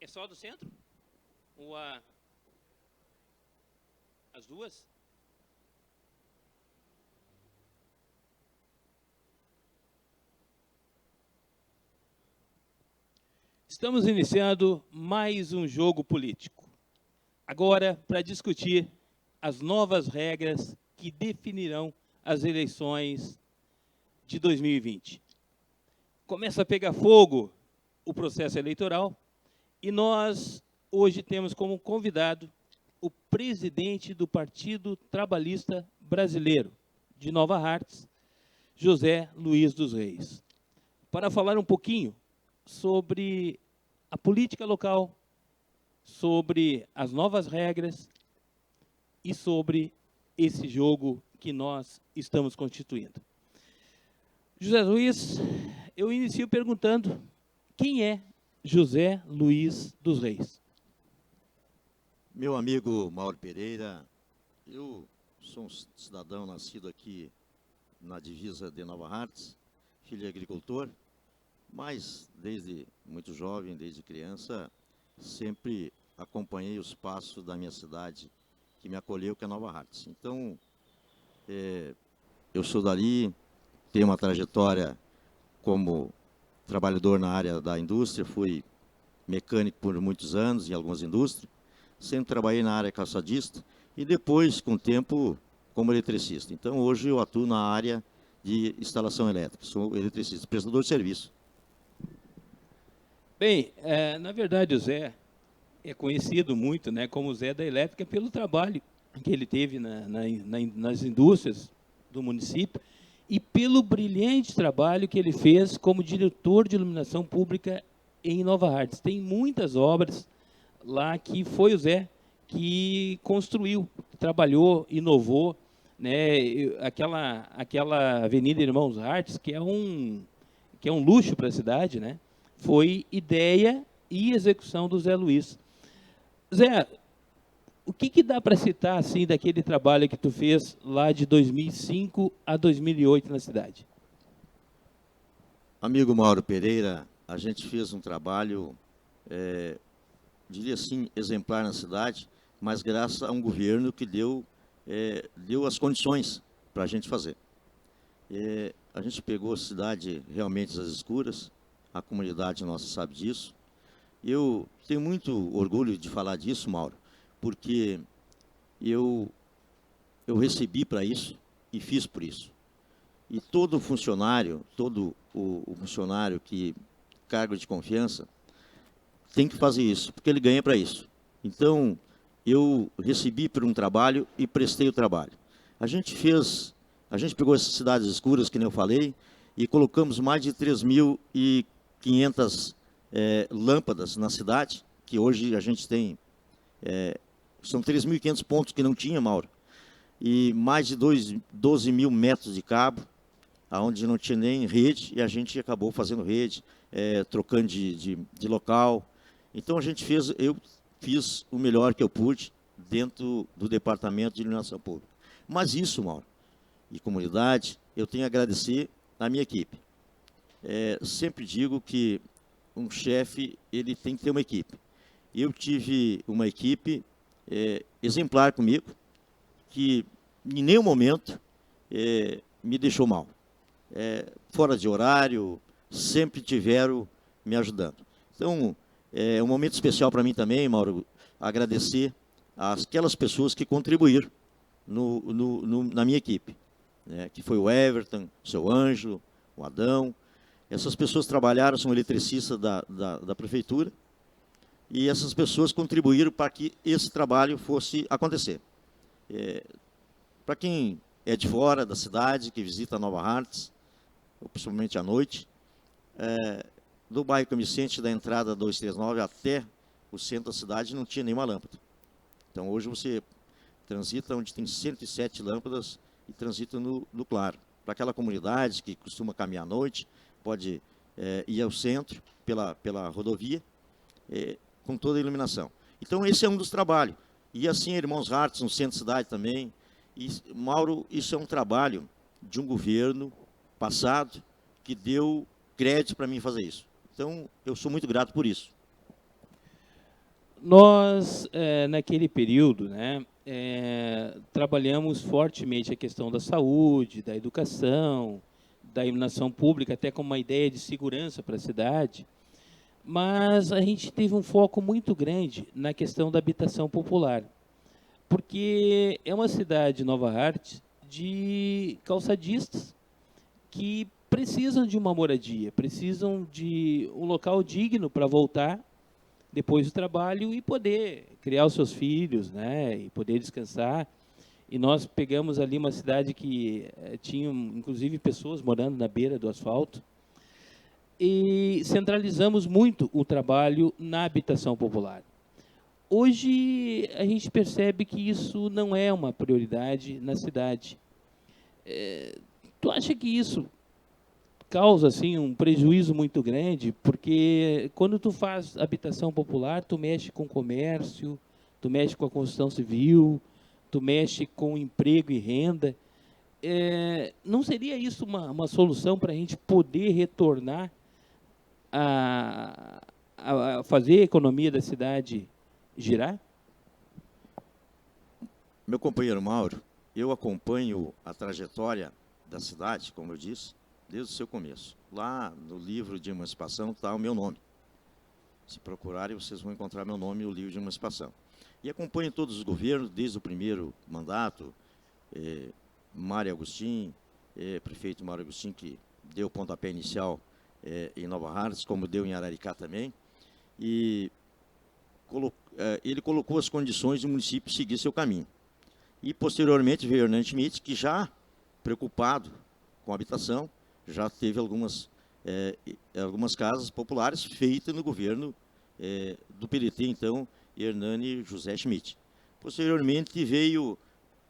É só do centro? Ou as duas? Estamos iniciando mais um jogo político. Agora, para discutir as novas regras que definirão as eleições de 2020. Começa a pegar fogo o processo eleitoral e nós hoje temos como convidado o presidente do Partido Trabalhista Brasileiro de Nova Hartz, José Luiz dos Reis, para falar um pouquinho sobre a política local, sobre as novas regras e sobre esse jogo que nós estamos constituindo. José Luiz, eu inicio perguntando quem é José Luiz dos Reis? Meu amigo Mauro Pereira, eu sou um cidadão nascido aqui na divisa de Nova Hartz, filho de agricultor, mas desde muito jovem, desde criança, sempre acompanhei os passos da minha cidade, que me acolheu, que é Nova Hartz. Então, eu sou dali, tenho uma trajetória como trabalhador na área da indústria, fui mecânico por muitos anos em algumas indústrias, sempre trabalhei na área calçadista e depois, com o tempo, como eletricista. Então, hoje eu atuo na área de instalação elétrica, sou eletricista, prestador de serviço. Bem, na verdade o Zé é conhecido muito, né, como Zé da Elétrica pelo trabalho que ele teve nas indústrias do município e pelo brilhante trabalho que ele fez como diretor de iluminação pública em Nova Hartz. Tem muitas obras lá que foi o Zé que construiu, trabalhou, inovou, né, aquela Avenida Irmãos Hartz, que é um luxo para a cidade, né, foi ideia e execução do Zé Luiz. Zé, o que dá para citar assim daquele trabalho que tu fez lá de 2005 a 2008 na cidade? Amigo Mauro Pereira, a gente fez um trabalho, diria assim, exemplar na cidade, mas graças a um governo que deu as condições para a gente fazer. A gente pegou a cidade realmente às escuras, a comunidade nossa sabe disso. Eu tenho muito orgulho de falar disso, Mauro, porque eu recebi para isso e fiz por isso. E todo funcionário, todo o funcionário que cargo de confiança, tem que fazer isso, porque ele ganha para isso. Então, eu recebi por um trabalho e prestei o trabalho. A gente pegou essas cidades escuras, que nem eu falei, e colocamos mais de 3.500 lâmpadas na cidade, que hoje a gente tem, são 3.500 pontos que não tinha, Mauro, e mais de 12 mil metros de cabo, onde não tinha nem rede, e a gente acabou fazendo rede, trocando de local. Então eu fiz o melhor que eu pude dentro do Departamento de Iluminação Pública. Mas isso, Mauro, e comunidade, eu tenho a agradecer à minha equipe. Sempre digo que um chefe, ele tem que ter uma equipe. Eu tive uma equipe exemplar comigo, que em nenhum momento me deixou mal. Fora de horário, sempre tiveram me ajudando. Então, é um momento especial para mim também, Mauro, agradecer aquelas pessoas que contribuíram na minha equipe, né, que foi o Everton, o seu Ângelo, o Adão. Essas pessoas trabalharam, são eletricistas da prefeitura, e essas pessoas contribuíram para que esse trabalho fosse acontecer. Para quem é de fora da cidade, que visita Nova Hartz, principalmente à noite, do bairro São Vicente, da entrada 239 até o centro da cidade, não tinha nenhuma lâmpada. Então, hoje você transita onde tem 107 lâmpadas e transita no claro. Para aquela comunidade que costuma caminhar à noite, pode ir ao centro pela rodovia, com toda a iluminação. Então, esse é um dos trabalhos. E assim, Irmãos Hartz, no centro da cidade também. E, Mauro, isso é um trabalho de um governo passado que deu crédito para mim fazer isso. Então, eu sou muito grato por isso. Nós, naquele período, né, trabalhamos fortemente a questão da saúde, da educação, da iluminação pública, até com uma ideia de segurança para a cidade, mas a gente teve um foco muito grande na questão da habitação popular, porque é uma cidade, Nova Hartz, de calçadistas que precisam de uma moradia, precisam de um local digno para voltar depois do trabalho e poder criar os seus filhos, né, e poder descansar. E nós pegamos ali uma cidade que tinha, inclusive, pessoas morando na beira do asfalto, e centralizamos muito o trabalho na habitação popular. Hoje, a gente percebe que isso não é uma prioridade na cidade. Tu acha que isso causa assim um prejuízo muito grande, porque quando tu faz habitação popular, tu mexe com comércio, tu mexe com a construção civil, tu mexe com emprego e renda. Não seria isso uma solução para a gente poder retornar a fazer a economia da cidade girar? Meu companheiro Mauro, eu acompanho a trajetória da cidade, como eu disse, desde o seu começo. Lá no livro de emancipação está o meu nome. Se procurarem, vocês vão encontrar meu nome no livro de emancipação. E acompanho todos os governos, desde o primeiro mandato, Mário Agostinho, prefeito Mário Agostinho, que deu o pontapé inicial em Nova Hartz, como deu em Araricá também. E ele colocou as condições do município seguir seu caminho. E, posteriormente, veio Hernani Schmidt, que já preocupado com a habitação, já teve algumas casas populares feitas no governo do PDT, então, Hernani José Schmidt. Posteriormente veio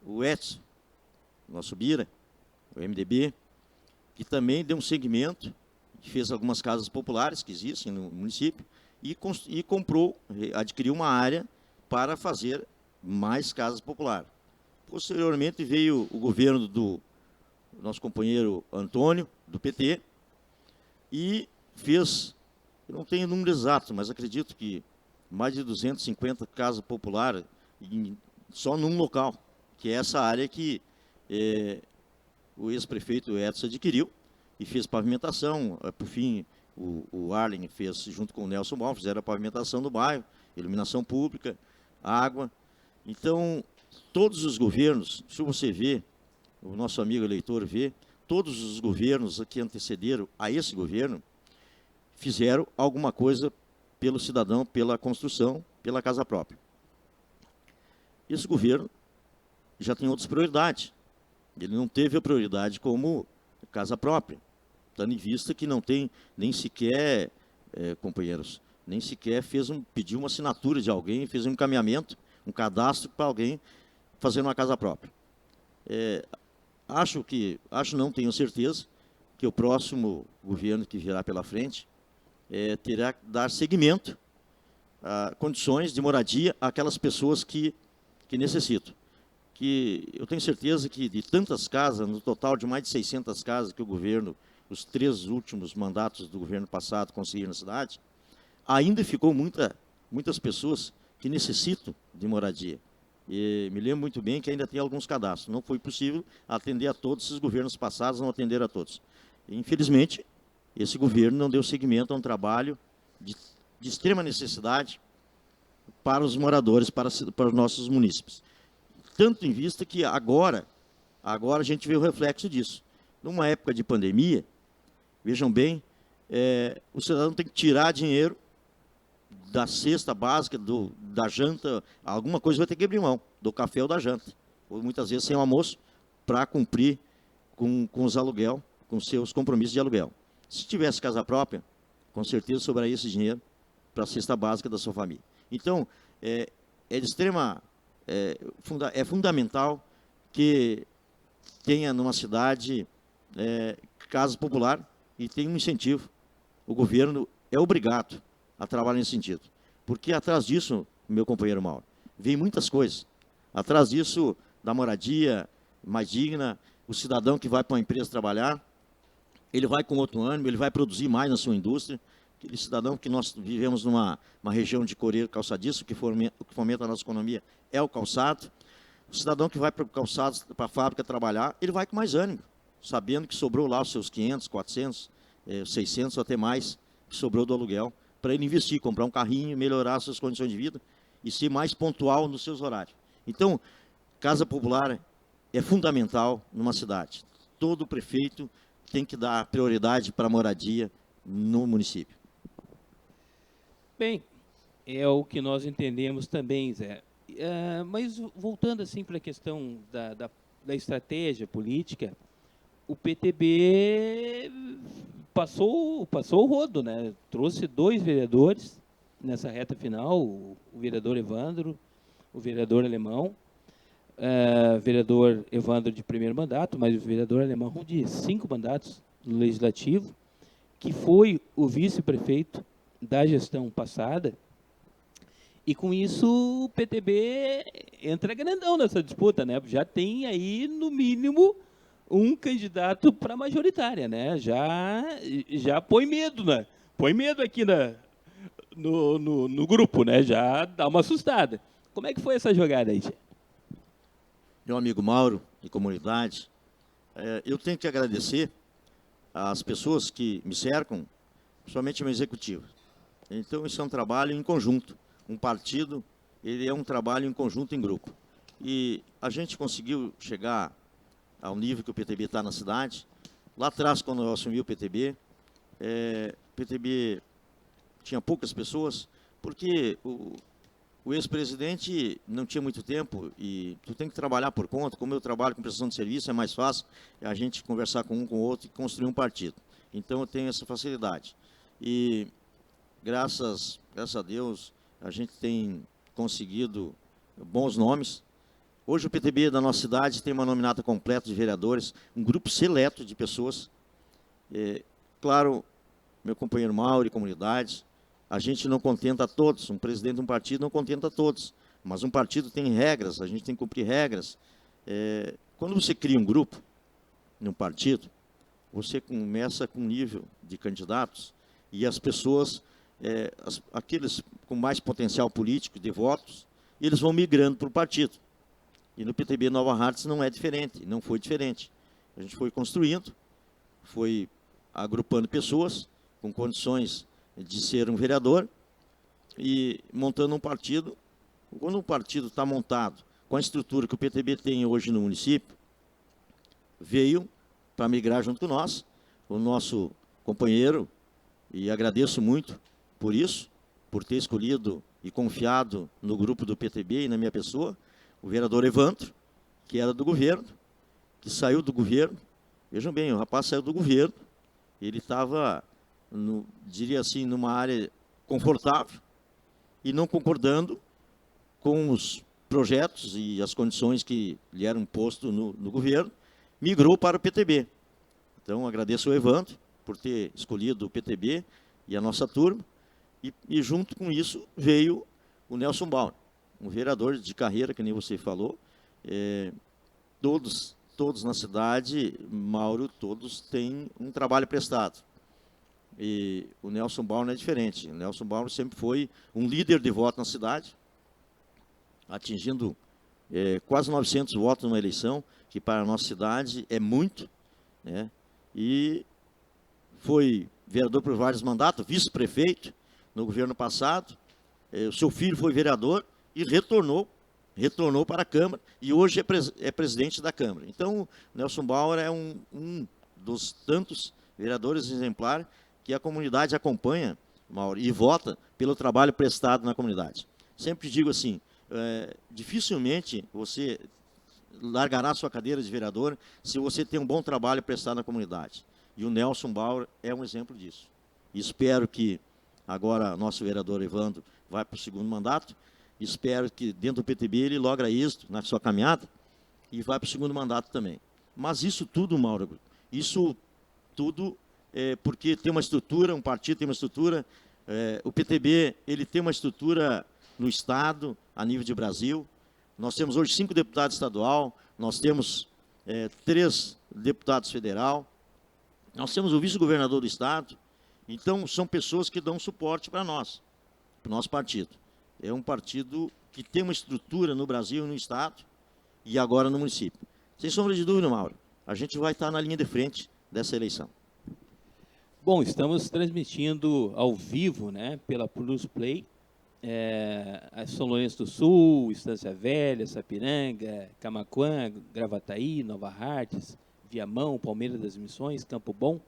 o Edson, nosso Bira, o MDB, que também deu um segmento, fez algumas casas populares que existem no município, e comprou, adquiriu uma área para fazer mais casas populares. Posteriormente veio o governo do nosso companheiro Antônio, do PT, e fez, eu não tenho o número exato, mas acredito que mais de 250 casas populares só num local, que é essa área que o ex-prefeito Edson adquiriu e fez pavimentação. Por fim, o Arlen fez, junto com o Nelson Mal, fizeram a pavimentação do bairro, iluminação pública, água. Então, todos os governos, se você vê, o nosso amigo eleitor vê, todos os governos que antecederam a esse governo fizeram alguma coisa pelo cidadão, pela construção, pela casa própria. Esse governo já tem outras prioridades. Ele não teve a prioridade como casa própria, tendo em vista que não tem nem sequer, companheiros, nem sequer pediu uma assinatura de alguém, fez um encaminhamento, um cadastro para alguém fazer uma casa própria. Não tenho certeza, que o próximo governo que virá pela frente terá que dar seguimento a condições de moradia àquelas pessoas que necessitam. Que eu tenho certeza que de tantas casas, no total de mais de 600 casas que o governo, os 3 últimos mandatos do governo passado conseguiram na cidade, ainda ficou muitas pessoas que necessitam de moradia. E me lembro muito bem que ainda tem alguns cadastros. Não foi possível atender a todos, esses governos passados não atenderam a todos. E, infelizmente, esse governo não deu seguimento a um trabalho de extrema necessidade para os moradores, para os nossos munícipes. Tanto em vista que agora a gente vê o reflexo disso. Numa época de pandemia, vejam bem, o cidadão tem que tirar dinheiro da cesta básica, da janta, alguma coisa vai ter que abrir mão, do café ou da janta. Ou muitas vezes sem almoço, para cumprir com os aluguel, com seus compromissos de aluguel. Se tivesse casa própria, com certeza sobraria esse dinheiro para a cesta básica da sua família. Então, é fundamental que tenha numa cidade casa popular e tenha um incentivo. O governo é obrigado a trabalhar nesse sentido. Porque atrás disso, meu companheiro Mauro, vem muitas coisas. Atrás disso, da moradia mais digna, o cidadão que vai para uma empresa trabalhar, ele vai com outro ânimo, ele vai produzir mais na sua indústria, aquele cidadão que nós vivemos numa região de coreiro calçadiço, o que fomenta a nossa economia é o calçado. O cidadão que vai para o calçado, para a fábrica trabalhar, ele vai com mais ânimo, sabendo que sobrou lá os seus 500, 400, 600 ou até mais, que sobrou do aluguel, para ele investir, comprar um carrinho, melhorar as suas condições de vida e ser mais pontual nos seus horários. Então, casa popular é fundamental numa cidade. Todo prefeito tem que dar prioridade para a moradia no município. Bem, é o que nós entendemos também, Zé. Mas voltando assim para a questão da estratégia política, o PTB passou o rodo, né? Trouxe 2 vereadores nessa reta final, o vereador Evandro, o vereador Alemão, vereador Evandro de primeiro mandato, mas o vereador Alemão de 5 mandatos no Legislativo, que foi o vice-prefeito da gestão passada, e com isso o PTB entra grandão nessa disputa, né? Já tem aí, no mínimo, um candidato para majoritária, né? Já põe medo, né? Põe medo aqui no grupo, né? Já dá uma assustada. Como é que foi essa jogada aí, Tchê? Meu amigo Mauro e comunidade, eu tenho que agradecer às pessoas que me cercam, principalmente ao executivo. Então, isso é um trabalho em conjunto. Um partido, ele é um trabalho em conjunto, em grupo. E a gente conseguiu chegar ao nível que o PTB está na cidade. Lá atrás, quando eu assumi o PTB tinha poucas pessoas, porque o ex-presidente não tinha muito tempo e tu tem que trabalhar por conta. Como eu trabalho com prestação de serviço, é mais fácil a gente conversar com um com o outro e construir um partido. Então, eu tenho essa facilidade. E graças a Deus, a gente tem conseguido bons nomes. Hoje o PTB da nossa cidade tem uma nominata completa de vereadores, um grupo seleto de pessoas. Claro, meu companheiro Mauro e comunidade, a gente não contenta a todos, um presidente de um partido não contenta a todos, mas um partido tem regras, a gente tem que cumprir regras. Quando você cria um grupo, num partido, você começa com um nível de candidatos e as pessoas, aqueles com mais potencial político de votos, eles vão migrando para o partido. E no PTB Nova Hartz não é diferente, não foi diferente. A gente foi construindo, foi agrupando pessoas com condições de ser um vereador e montando um partido. Quando um partido está montado com a estrutura que o PTB tem hoje no município, veio para migrar junto com nós, o nosso companheiro, e agradeço muito por isso, por ter escolhido e confiado no grupo do PTB e na minha pessoa, o vereador Evandro, que era do governo, que saiu do governo. Vejam bem, o rapaz saiu do governo, ele estava, diria assim, numa área confortável e não concordando com os projetos e as condições que lhe eram postos no governo, migrou para o PTB. Então, agradeço ao Evandro por ter escolhido o PTB e a nossa turma, e junto com isso veio o Nelson Bauer, um vereador de carreira, que nem você falou. Todos na cidade, Mauro, todos têm um trabalho prestado. E o Nelson Bauer não é diferente. O Nelson Bauer sempre foi um líder de voto na cidade, atingindo quase 900 votos numa eleição, que para a nossa cidade é muito, né? E foi vereador por vários mandatos, vice-prefeito no governo passado. O seu filho foi vereador e retornou para a Câmara, e hoje é presidente da Câmara. Então, Nelson Bauer é um dos tantos vereadores exemplares que a comunidade acompanha, Mauro, e vota pelo trabalho prestado na comunidade. Sempre digo assim, dificilmente você largará sua cadeira de vereador se você tem um bom trabalho prestado na comunidade. E o Nelson Bauer é um exemplo disso. E espero que agora nosso vereador Evandro vai para o segundo mandato. Espero que dentro do PTB ele logre êxito na sua caminhada e vai para o segundo mandato também. Mas isso tudo, Mauro, isso tudo porque tem uma estrutura, um partido tem uma estrutura. O PTB ele tem uma estrutura no Estado, a nível de Brasil. Nós temos hoje 5 deputados estadual, nós temos 3 deputados federal, nós temos o vice-governador do Estado, Então, são pessoas que dão suporte para nós, para o nosso partido. É um partido que tem uma estrutura no Brasil, no Estado e agora no município. Sem sombra de dúvida, Mauro, a gente vai estar na linha de frente dessa eleição. Bom, estamos transmitindo ao vivo, né, pela Plus Play, a São Lourenço do Sul, Estância Velha, Sapiranga, Camaquã, Gravataí, Nova Hartz, Viamão, Palmeiras das Missões, Campo Bom.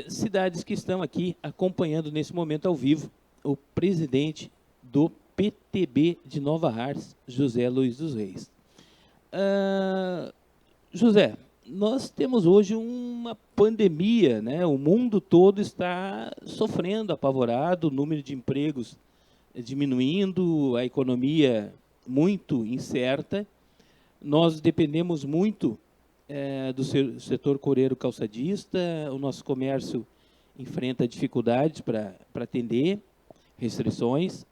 Cidades que estão aqui acompanhando nesse momento ao vivo o presidente do PTB de Nova Hartz, José Luiz dos Reis. José, nós temos hoje uma pandemia, né? O mundo todo está sofrendo, apavorado, o número de empregos diminuindo, a economia muito incerta. Nós dependemos muito do setor coureiro calçadista, o nosso comércio enfrenta dificuldades para atender, restrições.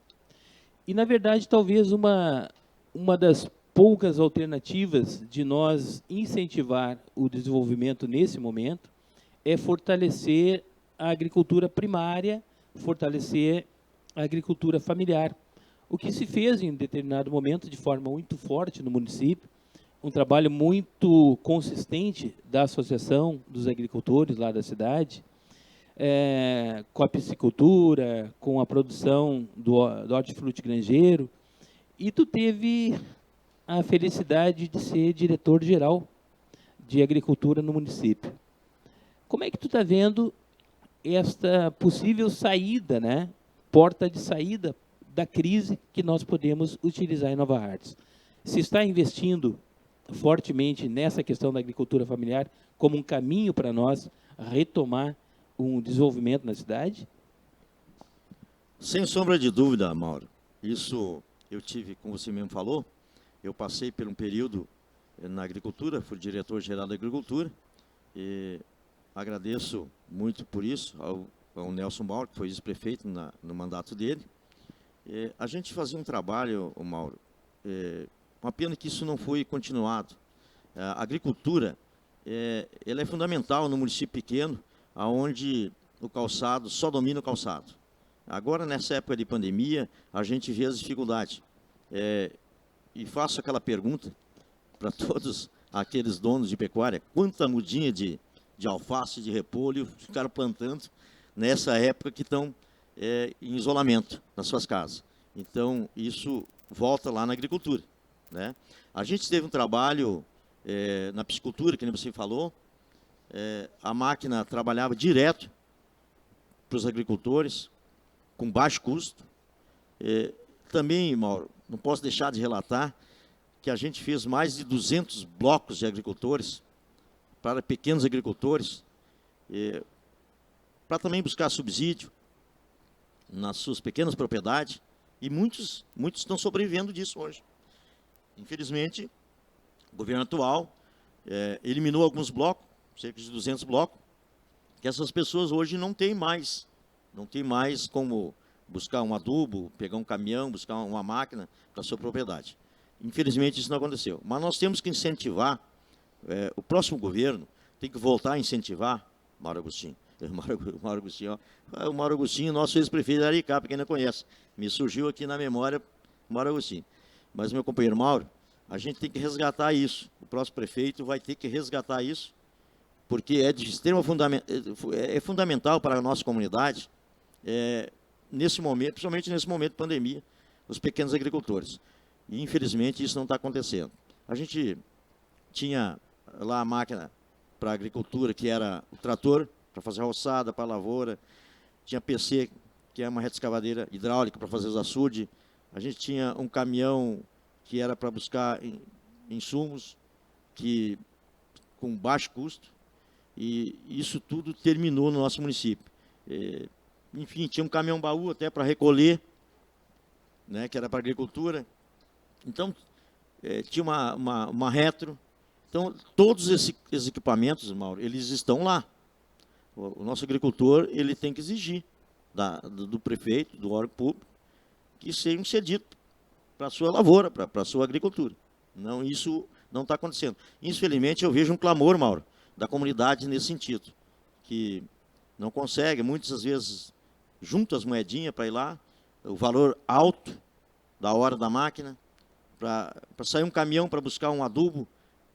E, na verdade, talvez uma das poucas alternativas de nós incentivar o desenvolvimento nesse momento é fortalecer a agricultura primária, fortalecer a agricultura familiar. O que se fez em determinado momento de forma muito forte no município, um trabalho muito consistente da Associação dos Agricultores lá da cidade, com a piscicultura, com a produção do hortifruti granjeiro, e tu teve a felicidade de ser diretor-geral de agricultura no município. Como é que tu está vendo esta possível saída, né, porta de saída da crise que nós podemos utilizar em Nova Hartz? Se está investindo fortemente nessa questão da agricultura familiar como um caminho para nós retomar um desenvolvimento na cidade? Sem sombra de dúvida, Mauro. Isso eu tive, como você mesmo falou, eu passei por um período na agricultura, fui diretor-geral da agricultura, e agradeço muito por isso ao Nelson Mauro, que foi vice-prefeito no mandato dele. A gente fazia um trabalho, Mauro, uma pena que isso não foi continuado. A agricultura ela é fundamental no município pequeno, onde o calçado, só domina o calçado. Agora, nessa época de pandemia, a gente vê as dificuldades. E faço aquela pergunta para todos aqueles donos de pecuária: quanta mudinha de alface, de repolho ficaram plantando nessa época que estão em isolamento nas suas casas? Então, isso volta lá na agricultura, né? A gente teve um trabalho na piscicultura, que nem você falou. A máquina trabalhava direto para os agricultores, com baixo custo. Também, Mauro, não posso deixar de relatar que a gente fez mais de 200 blocos de agricultores, para pequenos agricultores, para também buscar subsídio nas suas pequenas propriedades, e muitos estão sobrevivendo disso hoje. Infelizmente, o governo atual eliminou alguns blocos, cerca de 200 blocos, que essas pessoas hoje não têm mais como buscar um adubo, pegar um caminhão, buscar uma máquina para a sua propriedade. Infelizmente, isso não aconteceu. Mas nós temos que incentivar, o próximo governo tem que voltar a incentivar, Mauro Agostinho. O Mauro Agostinho, nosso ex-prefeito de Aricá, para quem não conhece. Me surgiu aqui na memória o Mauro Agostinho. Mas, meu companheiro Mauro, a gente tem que resgatar isso. O próximo prefeito vai ter que resgatar isso, porque é de extrema fundamental para a nossa comunidade, nesse momento, principalmente nesse momento de pandemia, os pequenos agricultores. E, infelizmente, isso não está acontecendo. A gente tinha lá a máquina para a agricultura, que era o trator, para fazer a roçada, para a lavoura. Tinha PC, que é uma retroescavadeira hidráulica para fazer os açudes. A gente tinha um caminhão que era para buscar insumos com baixo custo. E isso tudo terminou no nosso município. Enfim, tinha um caminhão-baú até para recolher, né, que era para a agricultura. Então, tinha uma retro. Então, todos esses equipamentos, Mauro, eles estão lá. O nosso agricultor, ele tem que exigir do prefeito, do órgão público, que seja um cedido para a sua lavoura, para a sua agricultura. Não, isso não está acontecendo. Infelizmente, eu vejo um clamor, Mauro, da comunidade nesse sentido, que Não consegue, muitas vezes junta as moedinhas para ir lá, o valor alto da hora da máquina, para sair um caminhão para buscar um adubo,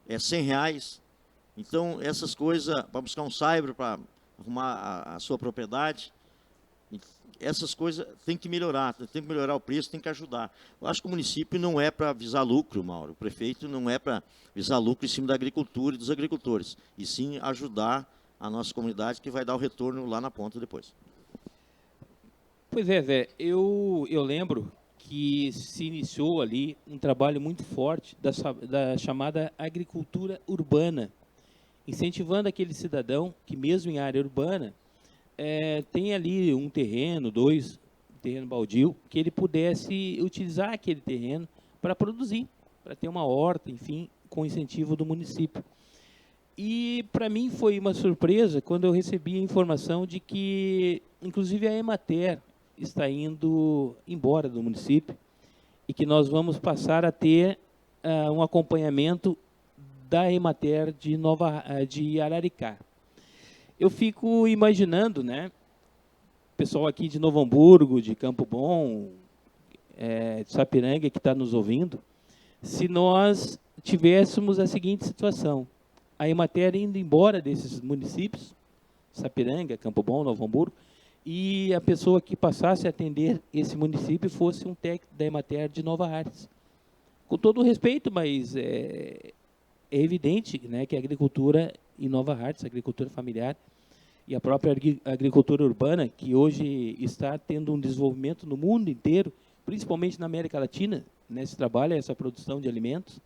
é R$ 100. Então, essas coisas, para buscar um saibro, para arrumar a sua propriedade, essas coisas tem que melhorar o preço, tem que ajudar. Eu acho que o município não é para visar lucro, Mauro, o prefeito não é para visar lucro em cima da agricultura e dos agricultores, e sim ajudar a nossa comunidade, que vai dar o retorno lá na ponta depois. Pois é, Zé, eu lembro que se iniciou ali um trabalho muito forte da chamada agricultura urbana, incentivando aquele cidadão que, mesmo em área urbana, tem ali um terreno, terreno baldio, que ele pudesse utilizar aquele terreno para produzir, para ter uma horta, enfim, com incentivo do município. E para mim foi uma surpresa quando eu recebi a informação de que, inclusive, a Emater está indo embora do município e que nós vamos passar a ter um acompanhamento da Emater de Araricá. Eu fico imaginando, né, pessoal aqui de Novo Hamburgo, de Campo Bom, de Sapiranga, que está nos ouvindo, se nós tivéssemos a seguinte situação: a Emater indo embora desses municípios, Sapiranga, Campo Bom, Novo Hamburgo, e a pessoa que passasse a atender esse município fosse um técnico da Emater de Nova Hartz. Com todo o respeito, mas é evidente, né, que a agricultura em Nova Hartz, a agricultura familiar e a própria agricultura urbana, que hoje está tendo um desenvolvimento no mundo inteiro, principalmente na América Latina, nesse trabalho, essa produção de alimentos,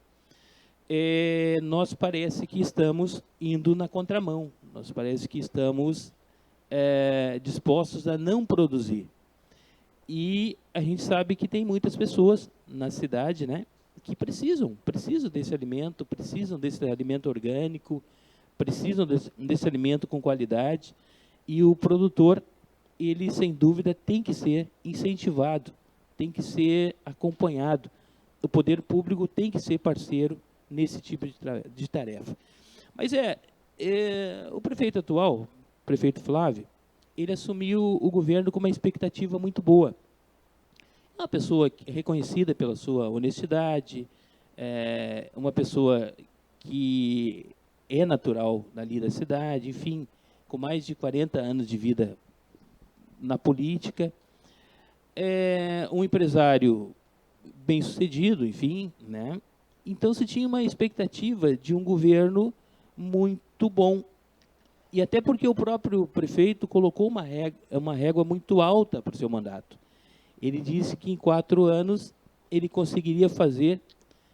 nós parece que estamos indo na contramão, nós parece que estamos dispostos a não produzir. E a gente sabe que tem muitas pessoas na cidade, né, que precisam desse alimento orgânico, precisam desse alimento com qualidade, e o produtor, ele sem dúvida tem que ser incentivado, tem que ser acompanhado, o poder público tem que ser parceiro nesse tipo de tarefa. Mas o prefeito atual, o prefeito Flávio, ele assumiu o governo com uma expectativa muito boa. Uma pessoa reconhecida pela sua honestidade, uma pessoa que é natural ali da cidade, enfim, com mais de 40 anos de vida na política, um empresário bem-sucedido, enfim, né? Então se tinha uma expectativa de um governo muito bom. E até porque o próprio prefeito colocou uma régua muito alta para o seu mandato. Ele disse que em 4 anos ele conseguiria fazer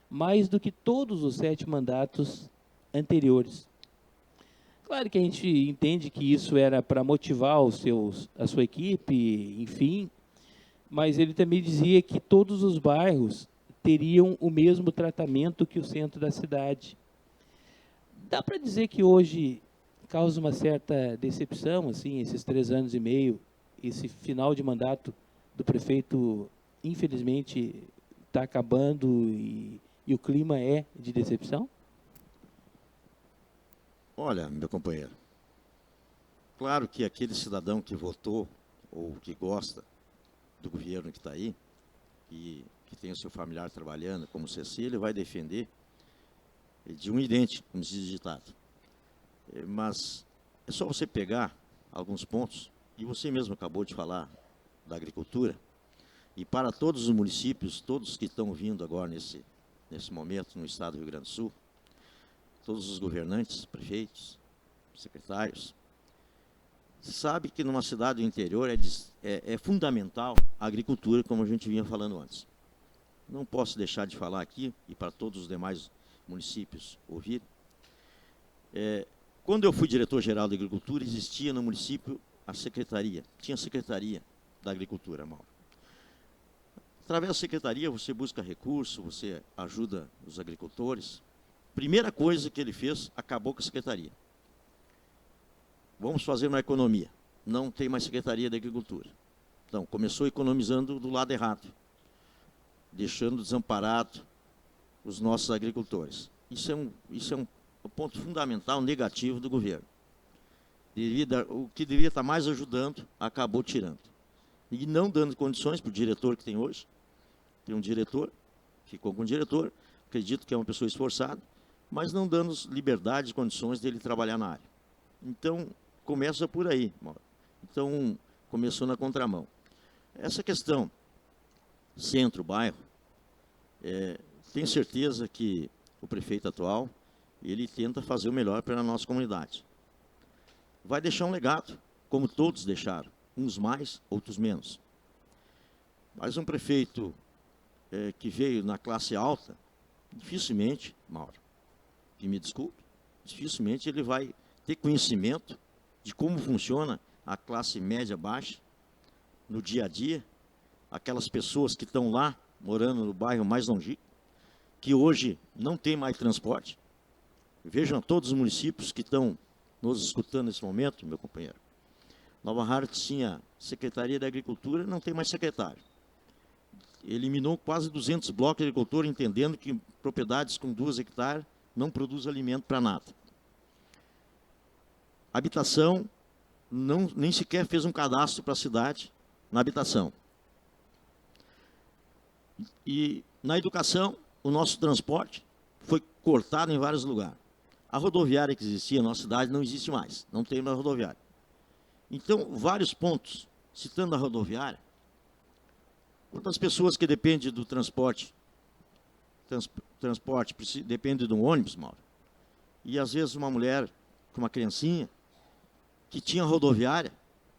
mais do que todos os 7 mandatos anteriores. Claro que a gente entende que isso era para motivar a sua equipe, enfim, mas ele também dizia que todos os bairros teriam o mesmo tratamento que o centro da cidade. Dá para dizer que hoje causa uma certa decepção, assim, esses 3 anos e meio, esse final de mandato do prefeito, infelizmente, está acabando e o clima é de decepção? Olha, meu companheiro, claro que aquele cidadão que votou ou que gosta do governo que está aí, que tem o seu familiar trabalhando como Cecília, vai defender de um idêntico, como se diz ditado. Mas é só você pegar alguns pontos, e você mesmo acabou de falar da agricultura, e para todos os municípios, todos que estão vindo agora nesse momento no estado do Rio Grande do Sul, todos os governantes, prefeitos, secretários, sabe que numa cidade do interior é fundamental a agricultura, como a gente vinha falando antes. Não posso deixar de falar aqui, e para todos os demais municípios ouvirem, quando eu fui diretor-geral da agricultura, existia no município a secretaria, tinha a secretaria da agricultura, Mauro. Através da secretaria você busca recurso, você ajuda os agricultores. Primeira coisa que ele fez, acabou com a secretaria. Vamos fazer uma economia. Não tem mais secretaria da agricultura. Então, começou economizando do lado errado, deixando desamparado os nossos agricultores. Isso é um ponto fundamental negativo do governo. o que deveria estar mais ajudando, acabou tirando. E não dando condições para o diretor que tem hoje. Tem um diretor, ficou com o diretor, acredito que é uma pessoa esforçada, mas não dando liberdade e condições dele trabalhar na área. Então, começa por aí, Mauro. Então, começou na contramão. Essa questão, centro, bairro, tenho certeza que o prefeito atual, ele tenta fazer o melhor para a nossa comunidade. Vai deixar um legado, como todos deixaram, uns mais, outros menos. Mas um prefeito que veio na classe alta, dificilmente, Mauro, que me desculpe, dificilmente ele vai ter conhecimento de como funciona a classe média baixa no dia a dia, aquelas pessoas que estão lá, morando no bairro mais longínquo, que hoje não tem mais transporte. Vejam todos os municípios que estão nos escutando nesse momento, meu companheiro. Nova Hartz tinha Secretaria da Agricultura, não tem mais secretário. Eliminou quase 200 blocos de agricultura, entendendo que propriedades com 2 hectares não produzem alimento para nada. Habitação, nem sequer fez um cadastro para a cidade na habitação. E na educação, o nosso transporte foi cortado em vários lugares. A rodoviária que existia na nossa cidade não existe mais, não tem mais rodoviária. Então, vários pontos, citando a rodoviária, quantas pessoas que dependem do transporte, depende de um ônibus, Mauro, e às vezes uma mulher com uma criancinha, que tinha rodoviária,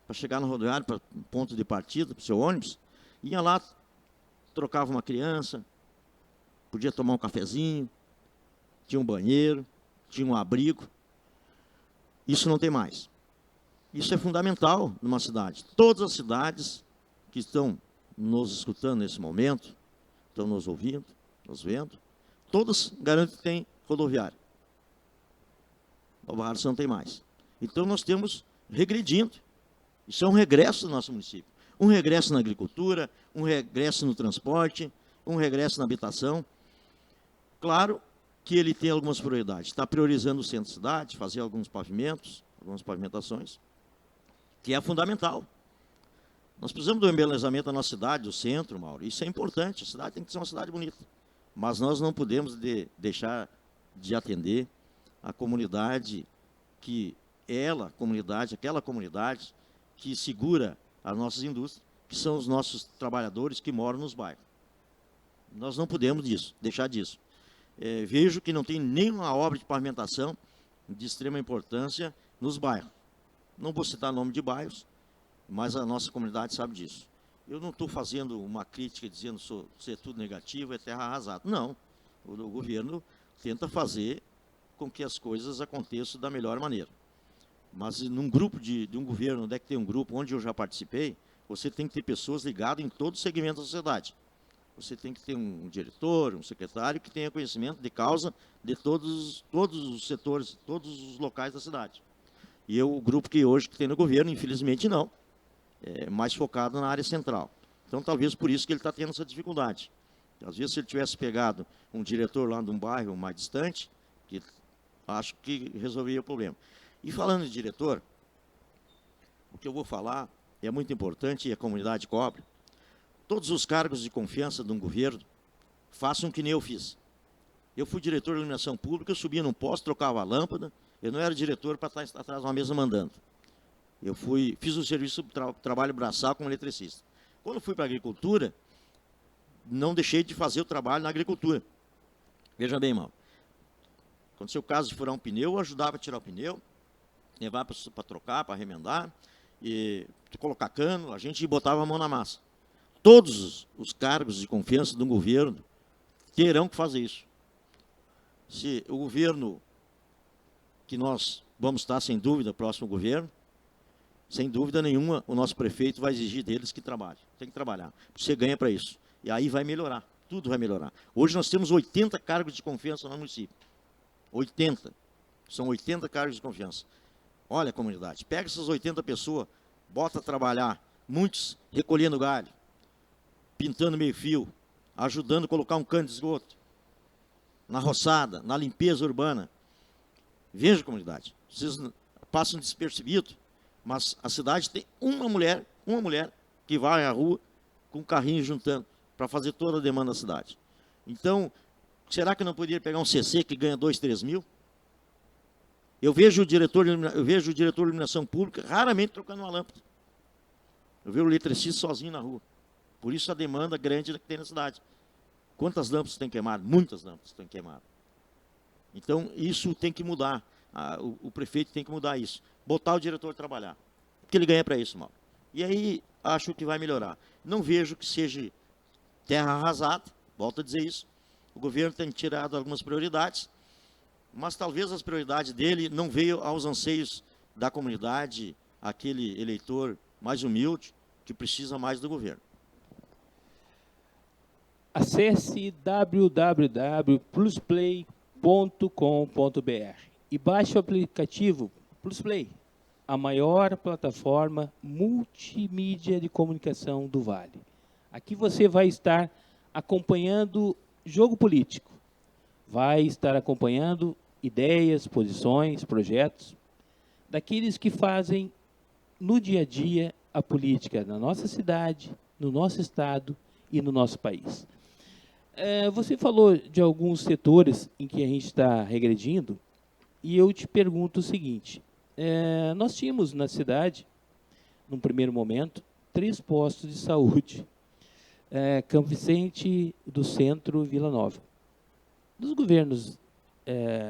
para chegar na rodoviária, para um ponto de partida, para o seu ônibus, ia lá, trocava uma criança, podia tomar um cafezinho, tinha um banheiro, tinha um abrigo. Isso não tem mais. Isso é fundamental numa cidade. Todas as cidades que estão nos escutando nesse momento, estão nos ouvindo, nos vendo, todas garantem que tem rodoviária. Nova Hartz não tem mais. Então nós temos regredindo. Isso é um regresso do nosso município. Um regresso na agricultura, um regresso no transporte, um regresso na habitação. Claro que ele tem algumas prioridades. Está priorizando o centro da cidade, fazer alguns pavimentos, algumas pavimentações, que é fundamental. Nós precisamos do embelezamento da nossa cidade, do centro, Mauro. Isso é importante. A cidade tem que ser uma cidade bonita. Mas nós não podemos deixar de atender a comunidade que aquela comunidade que segura as nossas indústrias, que são os nossos trabalhadores que moram nos bairros. Nós não podemos deixar disso. Vejo que não tem nenhuma obra de pavimentação de extrema importância nos bairros. Não vou citar nome de bairros, mas a nossa comunidade sabe disso. Eu não estou fazendo uma crítica dizendo ser tudo negativo, é terra arrasada. Não. O governo tenta fazer com que as coisas aconteçam da melhor maneira. Mas num grupo de um governo, onde é que tem um grupo, onde eu já participei, você tem que ter pessoas ligadas em todos os segmentos da sociedade. Você tem que ter um diretor, um secretário que tenha conhecimento de causa de todos os setores, todos os locais da cidade. E o grupo que hoje tem no governo, infelizmente não, é mais focado na área central. Então talvez por isso que ele está tendo essa dificuldade. Às vezes se ele tivesse pegado um diretor lá de um bairro mais distante, que acho que resolveria o problema. E falando de diretor, o que eu vou falar é muito importante e a comunidade cobre. Todos os cargos de confiança de um governo, façam que nem eu fiz. Eu fui diretor de iluminação pública, eu subia num poste, trocava a lâmpada, eu não era diretor para estar atrás de uma mesa mandando. Eu fiz o serviço trabalho braçal como eletricista. Quando eu fui para a agricultura, não deixei de fazer o trabalho na agricultura. Veja bem, irmão. Aconteceu o caso de furar um pneu, eu ajudava a tirar o pneu, levar para trocar, para remendar, e colocar cano, a gente botava a mão na massa. Todos os cargos de confiança do governo terão que fazer isso. Se o governo que nós vamos estar, sem dúvida, próximo governo, sem dúvida nenhuma, o nosso prefeito vai exigir deles que trabalhem. Tem que trabalhar. Você ganha para isso. E aí vai melhorar. Tudo vai melhorar. Hoje nós temos 80 cargos de confiança no município. 80. São 80 cargos de confiança. Olha, comunidade, pega essas 80 pessoas, bota a trabalhar, muitos recolhendo galho, pintando meio fio, ajudando a colocar um cano de esgoto, na roçada, na limpeza urbana. Veja, comunidade, vocês passam despercebidos, mas a cidade tem uma mulher que vai à rua com um carrinho juntando para fazer toda a demanda da cidade. Então, será que não poderia pegar um CC que ganha 2, 3 mil? Eu vejo o diretor de iluminação pública raramente trocando uma lâmpada. Eu vejo o eletricista sozinho na rua. Por isso a demanda grande que tem na cidade. Quantas lâmpadas tem queimado? Muitas lâmpadas tem queimado. Então, isso tem que mudar. O prefeito tem que mudar isso. Botar o diretor a trabalhar. Porque ele ganha para isso, Mauro. E aí, acho que vai melhorar. Não vejo que seja terra arrasada, volto a dizer isso. O governo tem tirado algumas prioridades, mas talvez as prioridades dele não veio aos anseios da comunidade, aquele eleitor mais humilde, que precisa mais do governo. Acesse www.plusplay.com.br e baixe o aplicativo Plusplay, a maior plataforma multimídia de comunicação do Vale. Aqui você vai estar acompanhando jogo político, vai estar acompanhando ideias, posições, projetos daqueles que fazem no dia a dia a política na nossa cidade, no nosso estado e no nosso país. Você falou de alguns setores em que a gente está regredindo e eu te pergunto o seguinte, nós tínhamos na cidade, num primeiro momento, 3 postos de saúde, Campo Vicente, do Centro, Vila Nova. Nos governos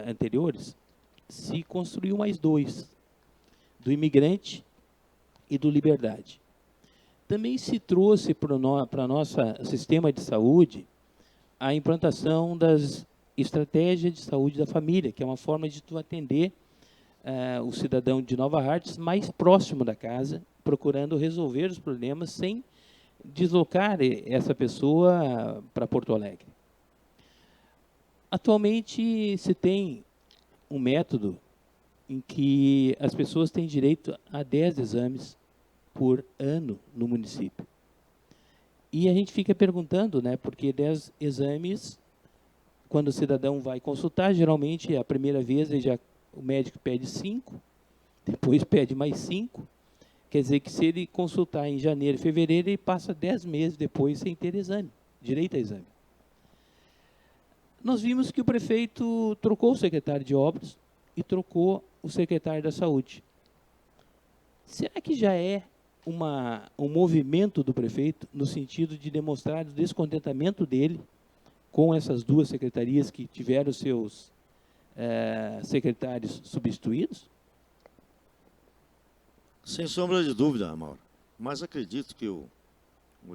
anteriores, se construiu mais 2, do Imigrante e do Liberdade. Também se trouxe para o nosso sistema de saúde a implantação das estratégias de saúde da família, que é uma forma de tu atender o cidadão de Nova Hartz mais próximo da casa, procurando resolver os problemas sem deslocar essa pessoa para Porto Alegre. Atualmente se tem um método em que as pessoas têm direito a 10 exames por ano no município. E a gente fica perguntando, né, porque 10 exames, quando o cidadão vai consultar, geralmente a primeira vez o médico pede 5, depois pede mais 5, quer dizer que se ele consultar em janeiro e fevereiro, ele passa 10 meses depois sem ter exame, direito a exame. Nós vimos que o prefeito trocou o secretário de obras e trocou o secretário da saúde. Será que já é um movimento do prefeito no sentido de demonstrar o descontentamento dele com essas 2 secretarias que tiveram seus secretários substituídos? Sem sombra de dúvida, Mauro. Mas acredito que o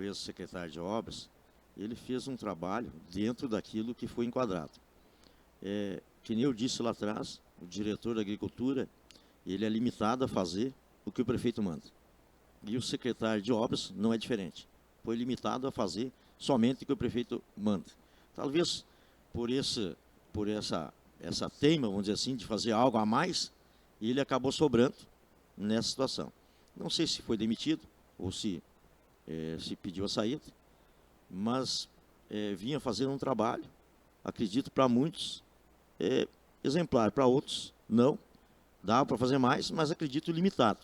ex-secretário de obras, ele fez um trabalho dentro daquilo que foi enquadrado. Que nem eu disse lá atrás, o diretor da agricultura, ele é limitado a fazer o que o prefeito manda. E o secretário de obras não é diferente. Foi limitado a fazer somente o que o prefeito manda. Talvez por essa teima, vamos dizer assim, de fazer algo a mais, ele acabou sobrando nessa situação. Não sei se foi demitido ou se pediu a saída, mas vinha fazendo um trabalho, acredito, para muitos exemplar, para outros não, dá para fazer mais, mas acredito limitado.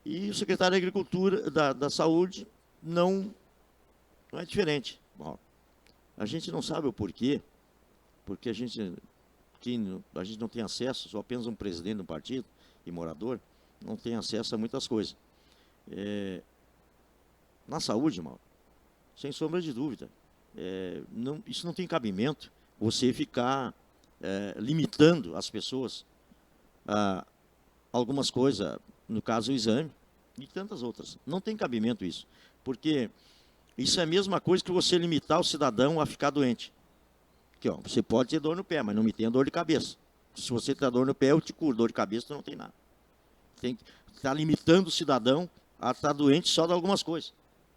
E o secretário da Agricultura, da Saúde, não é diferente. Bom, a gente não sabe o porquê, porque a gente não tem acesso, só apenas um presidente do partido e morador, não tem acesso a muitas coisas. Na saúde, Mauro, sem sombra de dúvida, isso não tem cabimento, você ficar limitando as pessoas a algumas coisas, no caso o exame, e tantas outras. Não tem cabimento isso, porque isso é a mesma coisa que você limitar o cidadão a ficar doente. Aqui, ó, você pode ter dor no pé, mas não me tenha dor de cabeça. Se você tem dor no pé, eu te curo. Dor de cabeça, tu não tem nada. Tem que estar limitando o cidadão a estar doente só de algumas coisas.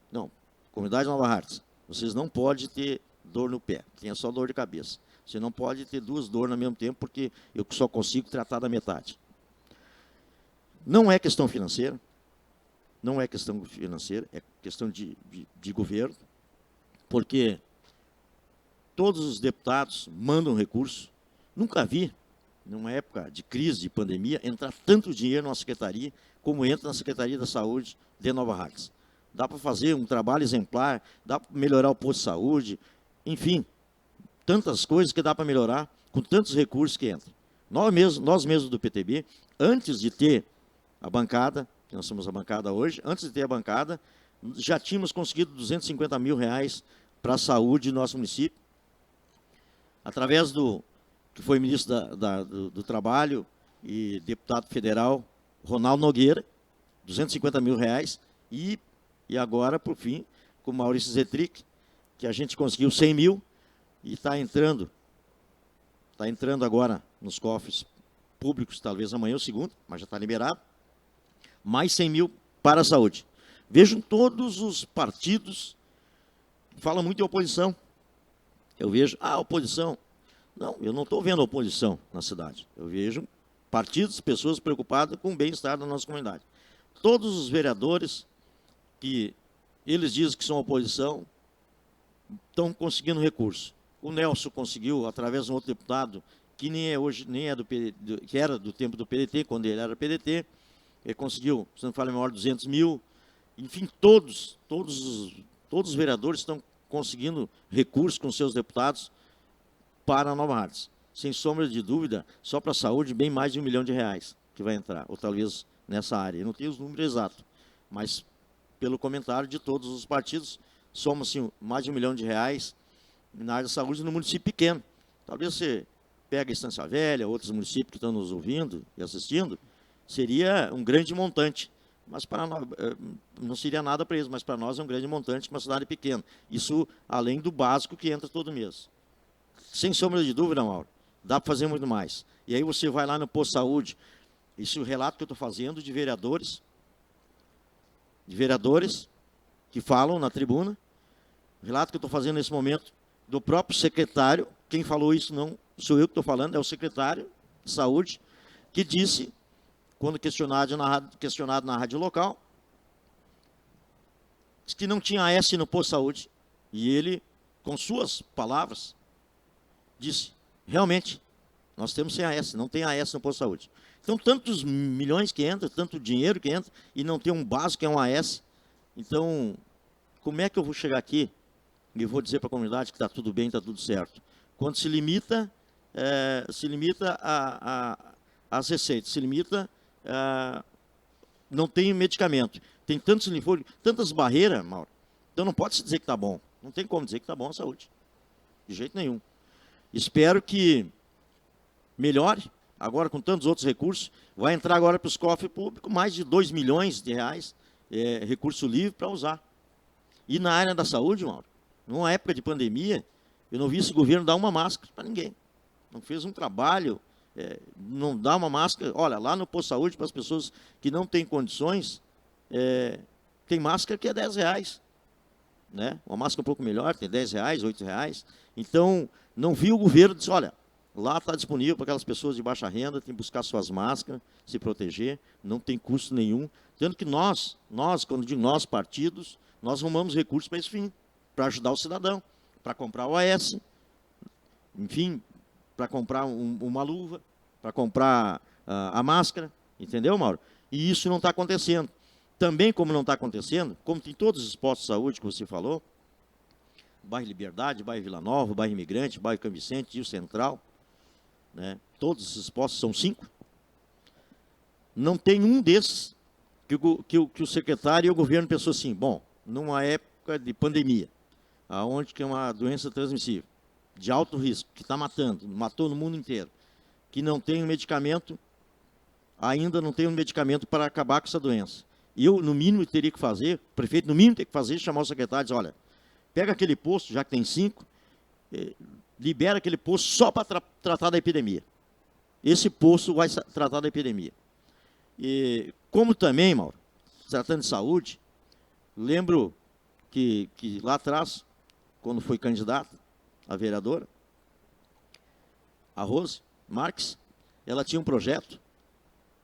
Não, comunidade Nova Hartz, vocês não podem ter dor no pé, tenha só dor de cabeça. Você não pode ter 2 dores ao mesmo tempo, porque eu só consigo tratar da metade. Não é questão financeira, é questão de governo, porque todos os deputados mandam recurso. Nunca vi numa época de crise, de pandemia, entrar tanto dinheiro numa secretaria como entra na Secretaria da Saúde de Nova Hartz. Dá para fazer um trabalho exemplar, dá para melhorar o posto de saúde, enfim, tantas coisas que dá para melhorar com tantos recursos que entram. Nós mesmos do PTB, antes de ter a bancada, que nós somos a bancada hoje, antes de ter a bancada, já tínhamos conseguido 250 mil reais para a saúde do nosso município, através do que foi ministro do Trabalho e deputado federal, Ronaldo Nogueira, 250 mil reais, e agora, por fim, com o Maurício Zetrick, que a gente conseguiu 100 mil, e está entrando agora nos cofres públicos, talvez amanhã ou segundo, mas já está liberado, mais 100 mil para a saúde. Vejam todos os partidos, falam muito em oposição. Eu vejo, oposição. Não, eu não estou vendo oposição na cidade. Eu vejo partidos, pessoas preocupadas com o bem-estar da nossa comunidade. Todos os vereadores que eles dizem que são oposição estão conseguindo recurso. O Nelson conseguiu, através de um outro deputado, que nem é hoje, nem é que era do tempo do PDT, quando ele era PDT, ele conseguiu, se não falo maior, 200 mil. Enfim, todos os vereadores estão conseguindo recursos com seus deputados para a Nova Hartz. Sem sombra de dúvida, só para a saúde, bem mais de R$1 milhão que vai entrar, ou talvez nessa área. Eu não tenho os números exatos, mas pelo comentário de todos os partidos, somos assim, mais de R$1 milhão na área da saúde no município pequeno. Talvez você pegue a Estância Velha, outros municípios que estão nos ouvindo e assistindo, seria um grande montante. Mas para nós, não seria nada para eles, mas para nós é um grande montante, uma cidade pequena. Isso além do básico que entra todo mês. Sem sombra de dúvida, Mauro, dá para fazer muito mais. E aí você vai lá no posto de saúde, isso é o relato que eu estou fazendo de vereadores que falam na tribuna, o relato que eu estou fazendo nesse momento do próprio secretário, quem falou isso não sou eu que estou falando, é o secretário de saúde, que disse, quando questionado na rádio local, que não tinha AS no posto de saúde. E ele, com suas palavras, disse, realmente, nós temos sem AS, não tem AS no posto de saúde. Então, tantos milhões que entra, tanto dinheiro que entra, e não tem um básico que é um AS. Então, como é que eu vou chegar aqui e vou dizer para a comunidade que está tudo bem, está tudo certo? Quando se limita às receitas, se limita não tem medicamento. Tem tantas barreiras, Mauro. Então não pode se dizer que está bom. Não tem como dizer que está bom a saúde. De jeito nenhum. Espero que melhore. Agora com tantos outros recursos. Vai entrar agora para os cofres públicos mais de R$2 milhões, recurso livre para usar. E na área da saúde, Mauro, numa época de pandemia, eu não vi esse governo dar uma máscara para ninguém. Não fez um trabalho... não dá uma máscara, olha, lá no posto de saúde, para as pessoas que não têm condições, tem máscara que é R$10, né? Uma máscara um pouco melhor, tem R$10, R$8. Então, não vi o governo dizer, olha, lá está disponível para aquelas pessoas de baixa renda, tem que buscar suas máscaras, se proteger, não tem custo nenhum. Tanto que nós, quando digo nós, partidos, nós arrumamos recursos para esse fim, para ajudar o cidadão, para comprar o AS, enfim, para comprar uma luva, para comprar a máscara, entendeu, Mauro? E isso não está acontecendo. Também, como não está acontecendo, como tem todos os postos de saúde que você falou, bairro Liberdade, bairro Vila Nova, bairro Imigrante, bairro Cam Vicente, Rio Central, né? Todos esses postos, são 5. Não tem um desses que o secretário e o governo pensou assim, bom, numa época de pandemia, onde que é uma doença transmissível, de alto risco, que está matou no mundo inteiro, que não tem um medicamento, ainda não tem um medicamento para acabar com essa doença. E eu, no mínimo, teria que fazer, o prefeito, no mínimo, tem que fazer, chamar o secretário e dizer, olha, pega aquele posto, já que tem 5, libera aquele posto só para tratar da epidemia. Esse posto vai tratar da epidemia. E como também, Mauro, tratando de saúde, lembro que lá atrás, quando foi candidata, a vereadora, a Rose Marques, ela tinha um projeto,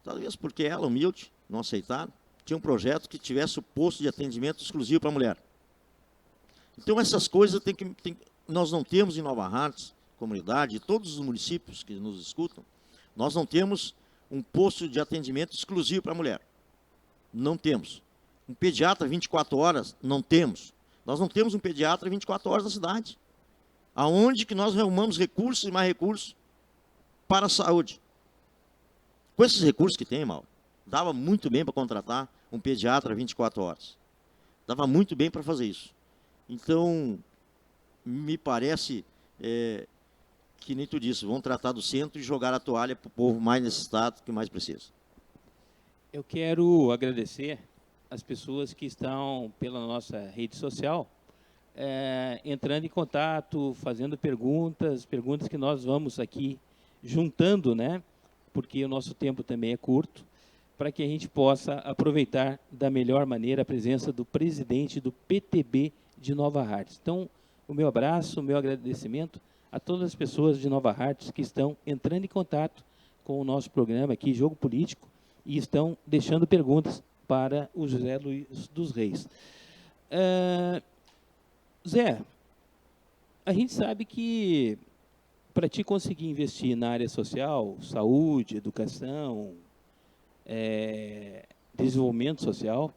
talvez porque ela, humilde, não aceitaram, tinha um projeto que tivesse o posto de atendimento exclusivo para a mulher. Então essas coisas nós não temos em Nova Hartz, comunidade, todos os municípios que nos escutam, Nós não temos um posto de atendimento exclusivo para a mulher. Não temos. Um pediatra 24 horas? Não temos. Nós não temos um pediatra 24 horas na cidade. Aonde que nós arrumamos recursos e mais recursos para a saúde? Com esses recursos que tem, Mauro, dava muito bem para contratar um pediatra 24 horas. Dava muito bem para fazer isso. Então, me parece que nem tu disse, vão tratar do centro e jogar a toalha para o povo mais necessitado, que mais precisa. Eu quero agradecer as pessoas que estão pela nossa rede social, entrando em contato, fazendo perguntas que nós vamos aqui juntando, né? Porque o nosso tempo também é curto, para que a gente possa aproveitar da melhor maneira a presença do presidente do PTB de Nova Hartz. Então, o meu abraço, o meu agradecimento a todas as pessoas de Nova Hartz que estão entrando em contato com o nosso programa aqui, Jogo Político, e estão deixando perguntas para o José Luiz dos Reis. Zé, a gente sabe que para te conseguir investir na área social, saúde, educação, desenvolvimento social,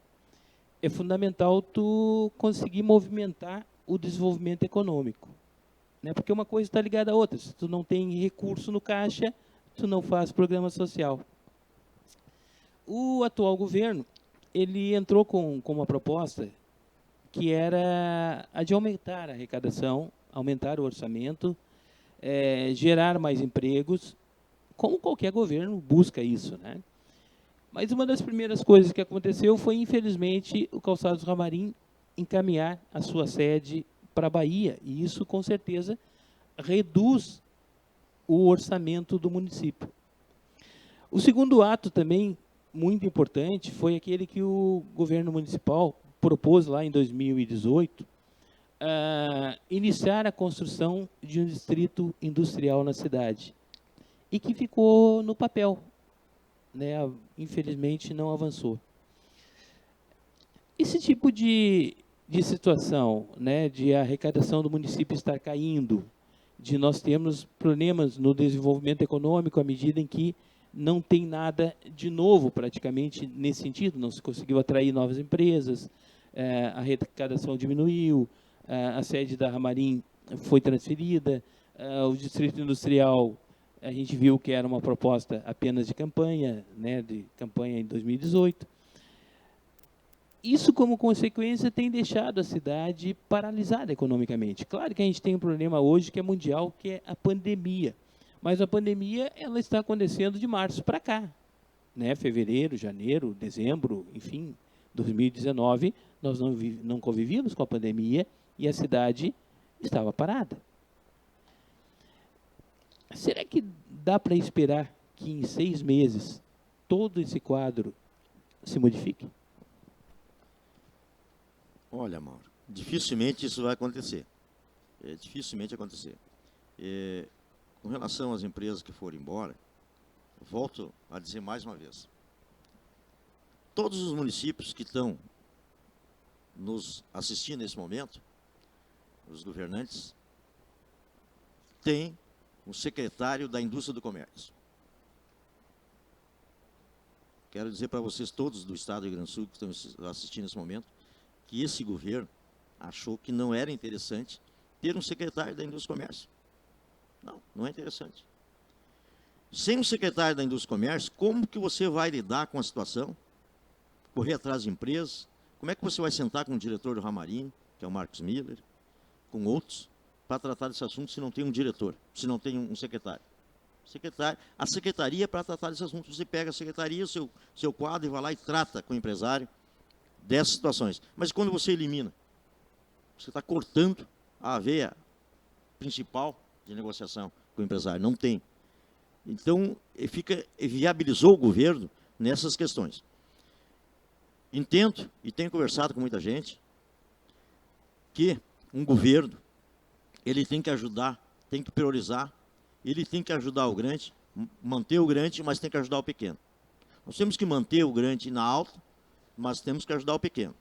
é fundamental tu conseguir movimentar o desenvolvimento econômico, né? Porque uma coisa está ligada à outra. Se tu não tem recurso no caixa, tu não faz programa social. O atual governo, ele entrou com uma proposta que era a de aumentar a arrecadação, aumentar o orçamento, gerar mais empregos, como qualquer governo busca isso, né? Mas uma das primeiras coisas que aconteceu foi, infelizmente, o Calçados Ramarim encaminhar a sua sede para a Bahia, e isso, com certeza, reduz o orçamento do município. O segundo ato também, muito importante, foi aquele que o governo municipal propôs lá em 2018, iniciar a construção de um distrito industrial na cidade, e que ficou no papel, né? Infelizmente não avançou. Esse tipo de situação, né, de arrecadação do município estar caindo, de nós termos problemas no desenvolvimento econômico à medida em que não tem nada de novo praticamente nesse sentido, não se conseguiu atrair novas empresas, a arrecadação diminuiu, a sede da Ramarim foi transferida, o distrito industrial, a gente viu que era uma proposta apenas de campanha, né, de campanha em 2018. Isso, como consequência, tem deixado a cidade paralisada economicamente. Claro que a gente tem um problema hoje que é mundial, que é a pandemia. Mas a pandemia ela está acontecendo de março para cá, né? Fevereiro, janeiro, dezembro, enfim, 2019, nós não convivíamos com a pandemia e a cidade estava parada. Será que dá para esperar que em 6 meses todo esse quadro se modifique? Olha, Mauro, dificilmente isso vai acontecer. Dificilmente acontecer. Com relação às empresas que foram embora, volto a dizer mais uma vez. Todos os municípios que estão nos assistindo nesse momento, os governantes, têm um secretário da Indústria do Comércio. Quero dizer para vocês todos do Estado do Rio Grande do Sul que estão assistindo nesse momento, que esse governo achou que não era interessante ter um secretário da Indústria do Comércio. Não, não é interessante. Sem um secretário da Indústria do Comércio, como que você vai lidar com a situação? Correr atrás de empresas? Como é que você vai sentar com o diretor do Ramarim, que é o Marcos Miller, com outros, para tratar desse assunto se não tem um diretor, se não tem um secretário? A secretaria para tratar desse assunto, você pega a secretaria, o seu quadro, e vai lá e trata com o empresário dessas situações. Mas quando você elimina, você está cortando a veia principal de negociação com o empresário. Não tem. Então, viabilizou o governo nessas questões. Entendo, e tenho conversado com muita gente, que um governo, ele tem que ajudar, tem que priorizar, ele tem que ajudar o grande, manter o grande, mas tem que ajudar o pequeno. Nós temos que manter o grande na alta, mas temos que ajudar o pequeno.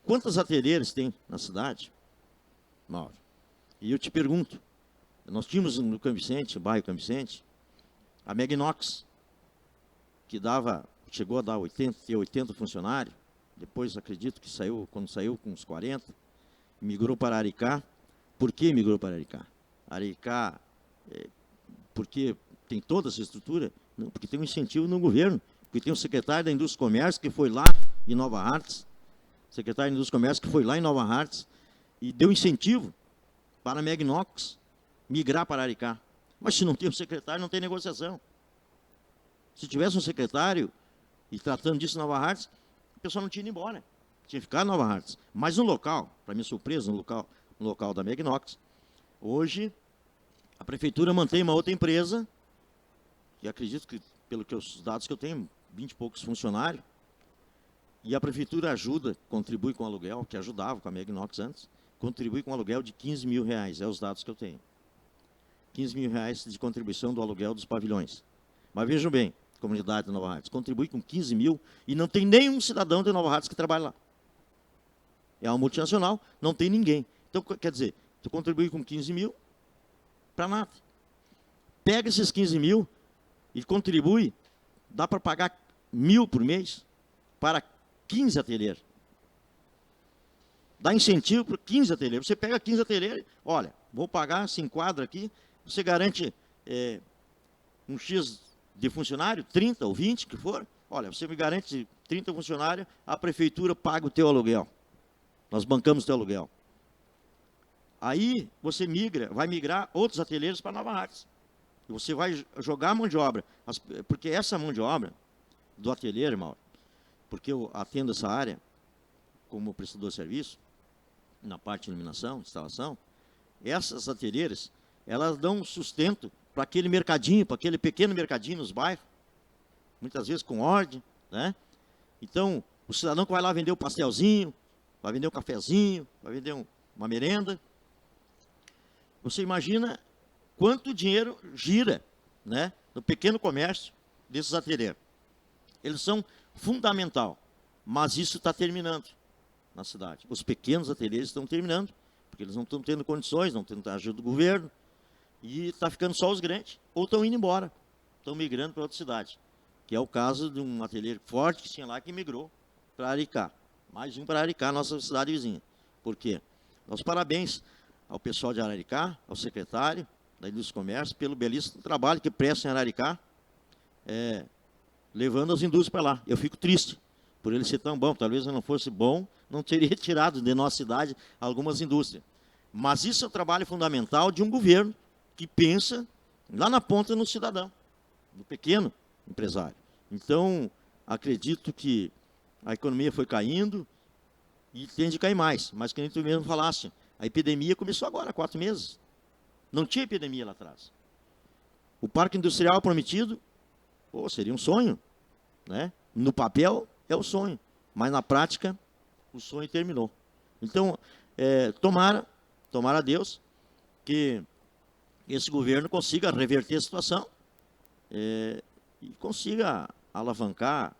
Quantas ateliês tem na cidade, Mauro? E eu te pergunto, nós tínhamos no Campo Vicente, no bairro Campo Vicente, A Megnox, que chegou a dar 80 funcionários, depois acredito que saiu, quando saiu com uns 40, migrou para Aricá. Por que migrou para Aricá? Aricá, porque tem toda essa estrutura? Não, porque tem um incentivo no governo, porque tem um secretário da Indústria e Comércio que foi lá em Nova Hartz, secretário da Indústria e Comércio que foi lá em Nova Hartz e deu incentivo para a Megnox migrar para Aricá. Mas se não tem um secretário, não tem negociação. Se tivesse um secretário e tratando disso em Nova Hartz, o pessoal não tinha ido embora. Tinha ficado em Nova Hartz. Mas no local, para minha surpresa, no local da Megnox, hoje a prefeitura mantém uma outra empresa, e acredito que, os dados que eu tenho, 20 e poucos funcionários, e a prefeitura contribui com o aluguel, que ajudava com a Megnox antes, contribui com o aluguel de R$15 mil, é os dados que eu tenho. R$15 mil de contribuição do aluguel dos pavilhões. Mas vejam bem, comunidade de Nova Hartz, contribui com 15 mil e não tem nenhum cidadão de Nova Hartz que trabalha lá. É uma multinacional, não tem ninguém. Então, quer dizer, tu contribui com 15 mil para nada. Pega esses 15 mil e contribui, dá para pagar 1.000 por mês para 15 ateliês. Dá incentivo para 15 ateliês. Você pega 15 ateliês, olha, vou pagar, se enquadra aqui, você garante um X de funcionário, 30 ou 20, que for. Olha, você me garante 30 funcionários, a prefeitura paga o teu aluguel. Nós bancamos o teu aluguel. Aí você vai migrar outros ateliês para Nova Hartz. E você vai jogar a mão de obra. Porque essa mão de obra do ateliê, Mauro, porque eu atendo essa área como prestador de serviço, na parte de iluminação, instalação, essas ateliês, elas dão sustento para aquele mercadinho, para aquele pequeno mercadinho nos bairros, muitas vezes com ordem, né? Então, o cidadão que vai lá vender o pastelzinho, vai vender um cafezinho, vai vender uma merenda, você imagina quanto dinheiro gira, né, no pequeno comércio desses ateliês. Eles são fundamental, mas isso está terminando na cidade. Os pequenos ateliês estão terminando, porque eles não estão tendo condições, não tendo ajuda do governo, e está ficando só os grandes, ou estão indo embora, estão migrando para outra cidade, que é o caso de um ateliê forte que tinha lá, que migrou para Aricá. Mais um para Aricá, nossa cidade vizinha. Por quê? Nossos parabéns ao pessoal de Araricá, ao secretário da Indústria e Comércio, pelo belíssimo trabalho que prestam em Araricá, levando as indústrias para lá. Eu fico triste por ele ser tão bom. Talvez se não fosse bom, não teria tirado de nossa cidade algumas indústrias. Mas isso é um trabalho fundamental de um governo que pensa lá na ponta no cidadão, no pequeno empresário. Então, acredito que a economia foi caindo e tende a cair mais. Mas que nem tu mesmo falasse, a epidemia começou agora, há 4 meses. Não tinha epidemia lá atrás. O parque industrial prometido, seria um sonho, né? No papel é o sonho, mas na prática o sonho terminou. Então, tomara a Deus que esse governo consiga reverter a situação e consiga alavancar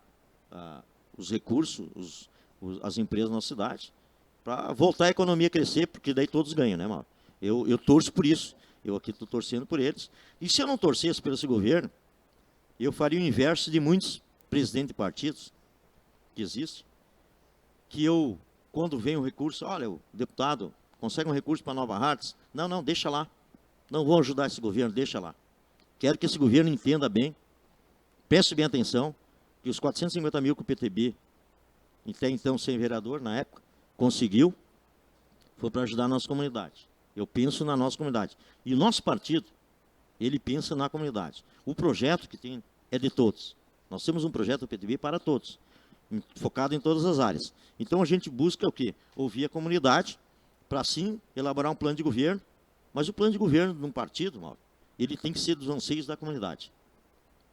os recursos, as empresas na cidade, para voltar a economia a crescer, porque daí todos ganham, né, Mauro? Eu torço por isso, eu aqui estou torcendo por eles. E se eu não torcesse por esse governo, eu faria o inverso de muitos presidentes de partidos que existem, que quando vem um recurso, olha, o deputado consegue um recurso para Nova Hartz, não, deixa lá, não vou ajudar esse governo, deixa lá. Quero que esse governo entenda bem, preste bem atenção, que os 450 mil que o PTB, até então sem vereador, na época, conseguiu, foi para ajudar a nossa comunidade. Eu penso na nossa comunidade. E o nosso partido, ele pensa na comunidade. O projeto que tem é de todos. Nós temos um projeto do PTB para todos, focado em todas as áreas. Então a gente busca o quê? Ouvir a comunidade, para assim elaborar um plano de governo. Mas o plano de governo de um partido, Mauro, ele tem que ser dos anseios da comunidade.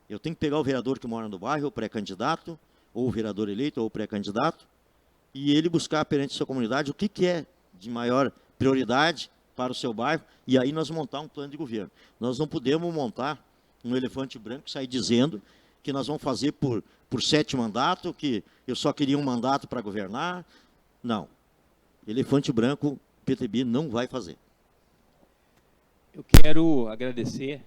Eu tenho que pegar o vereador que mora no bairro, o pré-candidato, ou o vereador eleito, ou o pré-candidato, e ele buscar perante a sua comunidade o que é de maior prioridade para o seu bairro, e aí nós montar um plano de governo. Nós não podemos montar um elefante branco e sair dizendo que nós vamos fazer por 7 mandatos, que eu só queria um mandato para governar. Não. Elefante branco, o PTB não vai fazer. Eu quero agradecer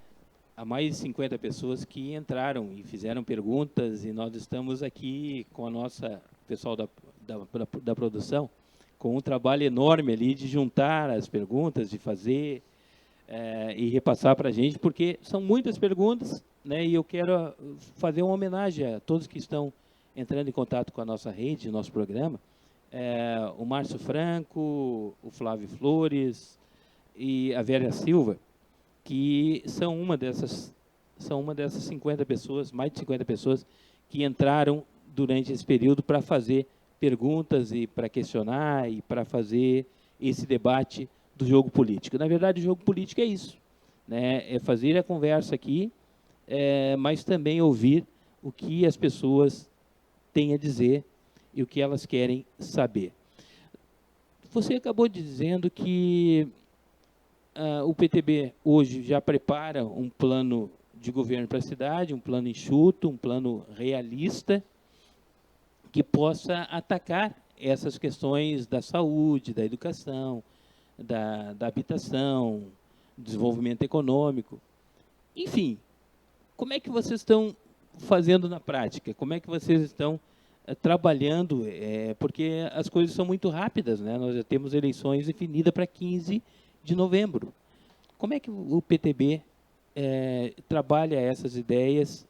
há mais de 50 pessoas que entraram e fizeram perguntas, e nós estamos aqui com a nossa pessoal da produção, com um trabalho enorme ali de juntar as perguntas, de fazer e repassar para a gente, porque são muitas perguntas, né, e eu quero fazer uma homenagem a todos que estão entrando em contato com a nossa rede, nosso programa, o Márcio Franco, o Flávio Flores e a Vera Silva, que são uma dessas 50 pessoas, mais de 50 pessoas, que entraram durante esse período para fazer perguntas e para questionar e para fazer esse debate do jogo político. Na verdade, o jogo político é isso, né? É fazer a conversa aqui, mas também ouvir o que as pessoas têm a dizer e o que elas querem saber. Você acabou dizendo que o PTB hoje já prepara um plano de governo para a cidade, um plano enxuto, um plano realista, que possa atacar essas questões da saúde, da educação, da habitação, desenvolvimento econômico. Enfim, como é que vocês estão fazendo na prática? Como é que vocês estão trabalhando? Porque as coisas são muito rápidas, né? Nós já temos eleições definidas para 15 de novembro. Como é que o PTB trabalha essas ideias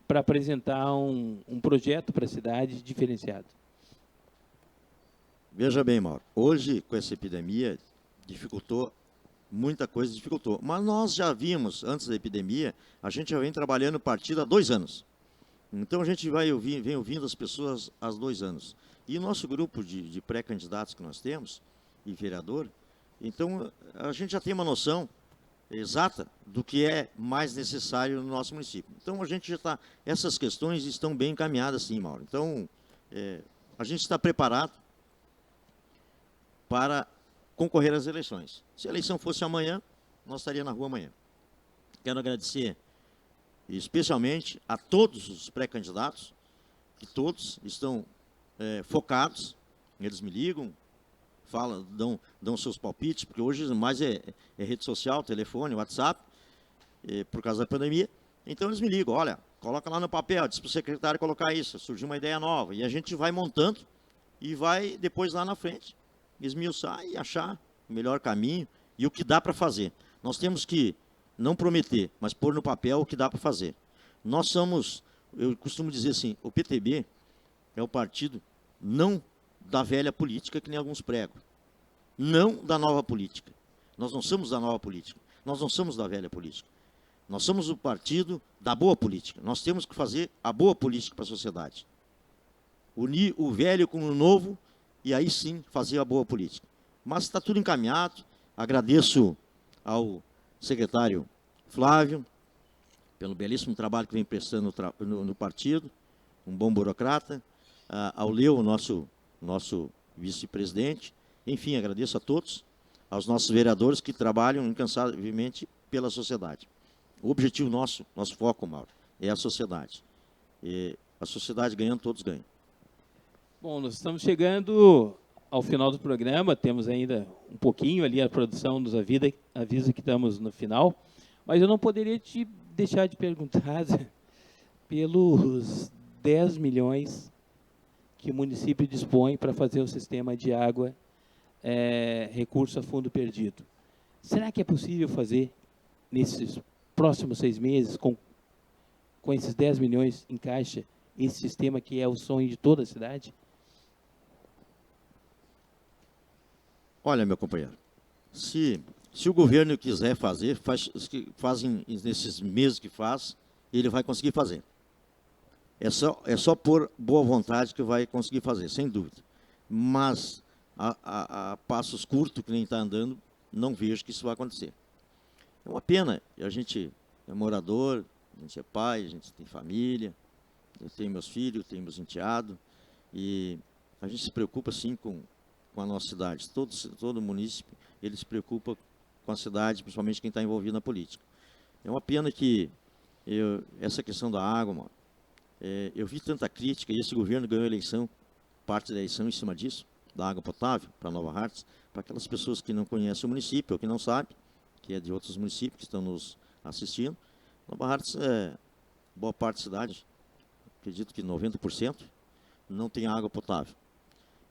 para apresentar um projeto para a cidade diferenciado? Veja bem, Mauro, hoje com essa epidemia dificultou, muita coisa dificultou, mas nós já vimos, antes da epidemia, a gente já vem trabalhando o partido há 2 anos. Então a gente vem ouvindo as pessoas há 2 anos. E o nosso grupo de pré-candidatos que nós temos, e vereador, então a gente já tem uma noção exata do que é mais necessário no nosso município. Então a gente já está, essas questões estão bem encaminhadas sim, Mauro. Então a gente está preparado para concorrer às eleições. Se a eleição fosse amanhã, nós estaríamos na rua amanhã. Quero agradecer especialmente a todos os pré-candidatos, que todos estão focados, eles me ligam, falam, dão seus palpites, porque hoje mais é rede social, telefone, WhatsApp, por causa da pandemia. Então eles me ligam, olha, coloca lá no papel, diz para o secretário colocar isso, surgiu uma ideia nova, e a gente vai montando e vai depois lá na frente esmiuçar e achar o melhor caminho e o que dá para fazer. Nós temos que não prometer, mas pôr no papel o que dá para fazer. Nós somos, eu costumo dizer assim, o PTB é o partido não da velha política, que nem alguns pregam. Não da nova política. Nós não somos da nova política. Nós não somos da velha política. Nós somos o partido da boa política. Nós temos que fazer a boa política para a sociedade. Unir o velho com o novo e aí sim fazer a boa política. Mas está tudo encaminhado. Agradeço ao secretário Flávio pelo belíssimo trabalho que vem prestando no partido, um bom burocrata, ao Leo, nosso vice-presidente. Enfim, agradeço a todos, aos nossos vereadores que trabalham incansavelmente pela sociedade. O objetivo nosso foco, Mauro, é a sociedade. E a sociedade ganhando, todos ganham. Bom, nós estamos chegando ao final do programa, temos ainda um pouquinho ali, a produção nos avisa que estamos no final, mas eu não poderia te deixar de perguntar pelos 10 milhões que o município dispõe para fazer o sistema de água recurso a fundo perdido. Será que é possível fazer, nesses próximos 6 meses, com esses 10 milhões em caixa, esse sistema que é o sonho de toda a cidade? Olha, meu companheiro, se o governo quiser fazer, fazem nesses meses que faz, ele vai conseguir fazer. É só por boa vontade que vai conseguir fazer, sem dúvida. Mas a passos curtos, que nem está andando, não vejo que isso vai acontecer. É uma pena, a gente é morador, a gente é pai, a gente tem família, eu tenho meus filhos, tenho meus enteados, e a gente se preocupa sim com a nossa cidade. Todo município, ele se preocupa com a cidade, principalmente quem está envolvido na política. É uma pena que essa questão da água, mano, eu vi tanta crítica, e esse governo ganhou a eleição, parte da eleição em cima disso, da água potável para Nova Hartz, para aquelas pessoas que não conhecem o município, ou que não sabem, que é de outros municípios que estão nos assistindo, Nova Hartz boa parte da cidade, acredito que 90%, não tem água potável.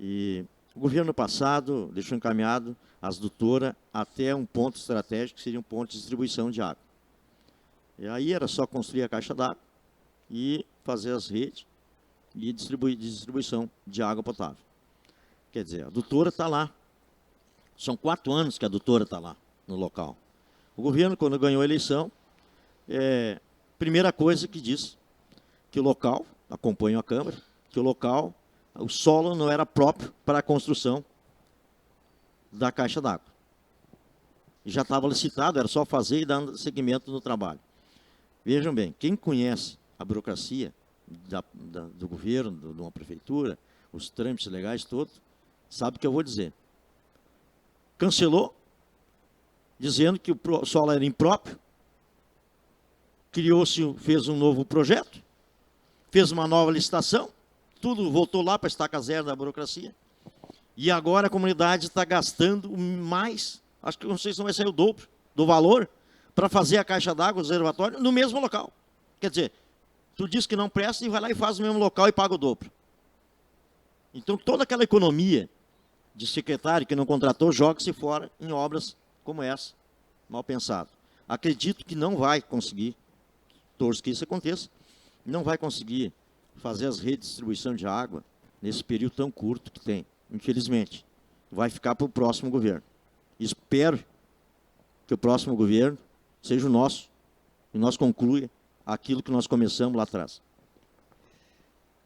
E o governo passado deixou encaminhado as adutoras até um ponto estratégico, que seria um ponto de distribuição de água. E aí era só construir a caixa d'água e fazer as redes e distribuição de água potável. Quer dizer, a adutora está lá. São 4 anos que a adutora está lá, no local. O governo, quando ganhou a eleição, primeira coisa que diz que o local, acompanho a Câmara, que o local, o solo não era próprio para a construção da caixa d'água. Já estava licitado, era só fazer e dar seguimento no trabalho. Vejam bem, quem conhece a burocracia do governo, de uma prefeitura, os trâmites legais todos, sabe o que eu vou dizer. Cancelou, dizendo que o solo era impróprio, fez um novo projeto, fez uma nova licitação, tudo voltou lá para a estaca zero da burocracia, e agora a comunidade está gastando mais, acho que não sei se não vai sair o dobro do valor, para fazer a caixa d'água, o reservatório, no mesmo local. Quer dizer, tu diz que não presta e vai lá e faz no mesmo local e paga o dobro. Então, toda aquela economia de secretário que não contratou, joga-se fora em obras como essa, mal pensado. Acredito que não vai conseguir, torço que isso aconteça, não vai conseguir fazer as redes de distribuição de água nesse período tão curto que tem, infelizmente. Vai ficar para o próximo governo. Espero que o próximo governo seja o nosso, e nós concluia aquilo que nós começamos lá atrás.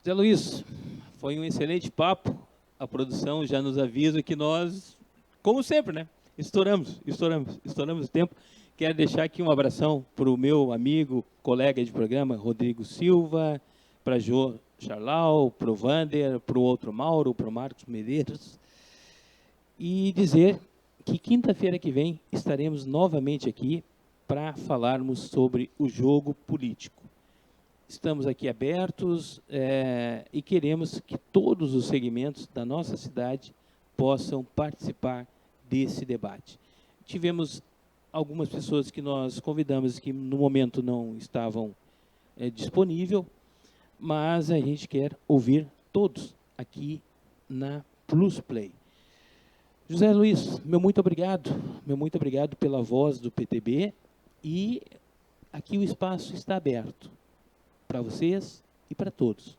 Zé Luiz, foi um excelente papo. A produção já nos avisa que nós, como sempre, né? Estouramos o tempo. Quero deixar aqui um abração para o meu amigo, colega de programa, Rodrigo Silva, para Jô Charlau, para o Vander, para o outro Mauro, para o Marcos Medeiros. E dizer que quinta-feira que vem estaremos novamente aqui para falarmos sobre o jogo político. Estamos aqui abertos e queremos que todos os segmentos da nossa cidade possam participar desse debate. Tivemos algumas pessoas que nós convidamos que no momento não estavam disponíveis, mas a gente quer ouvir todos aqui na Plus Play. José Luiz, meu muito obrigado pela voz do PTB, e aqui o espaço está aberto para vocês e para todos,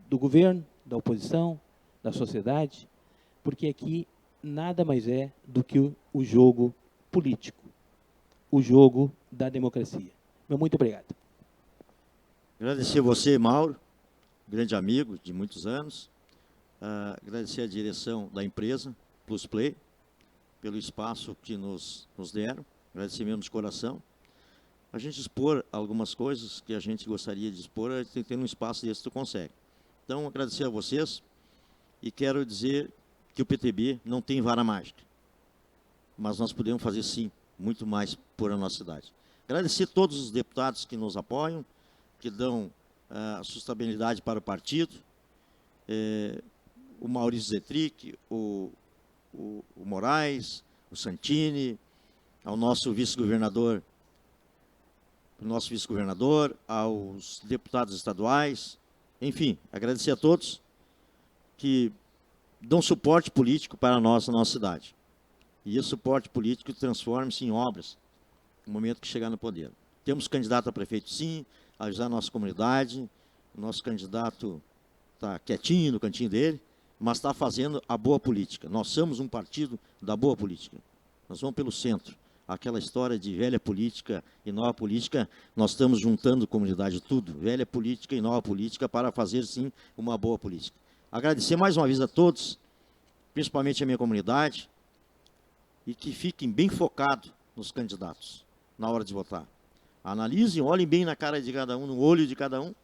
do governo, da oposição, da sociedade, porque aqui nada mais é do que o jogo político, o jogo da democracia. Meu muito obrigado. Agradecer a você, Mauro, grande amigo de muitos anos, agradecer a direção da empresa, Plus Play, pelo espaço que nos deram, agradecer mesmo de coração. A gente expor algumas coisas que a gente gostaria de expor, a gente tem que ter um espaço desse que tu consegue. Então, agradecer a vocês e quero dizer que o PTB não tem vara mágica, mas nós podemos fazer, sim, muito mais por a nossa cidade. Agradecer a todos os deputados que nos apoiam, que dão sustentabilidade para o partido, o Maurício Zetric, o Moraes, o Santini, ao nosso vice-governador, aos deputados estaduais, enfim, agradecer a todos que dão suporte político para a nossa cidade. E esse suporte político transforma-se em obras no momento que chegar no poder. Temos candidato a prefeito, sim, a ajudar a nossa comunidade. O nosso candidato está quietinho no cantinho dele, mas está fazendo a boa política. Nós somos um partido da boa política. Nós vamos pelo centro. Aquela história de velha política e nova política, nós estamos juntando comunidade, tudo. Velha política e nova política para fazer, sim, uma boa política. Agradecer mais uma vez a todos, principalmente a minha comunidade, e que fiquem bem focados nos candidatos, na hora de votar. Analisem, olhem bem na cara de cada um, no olho de cada um,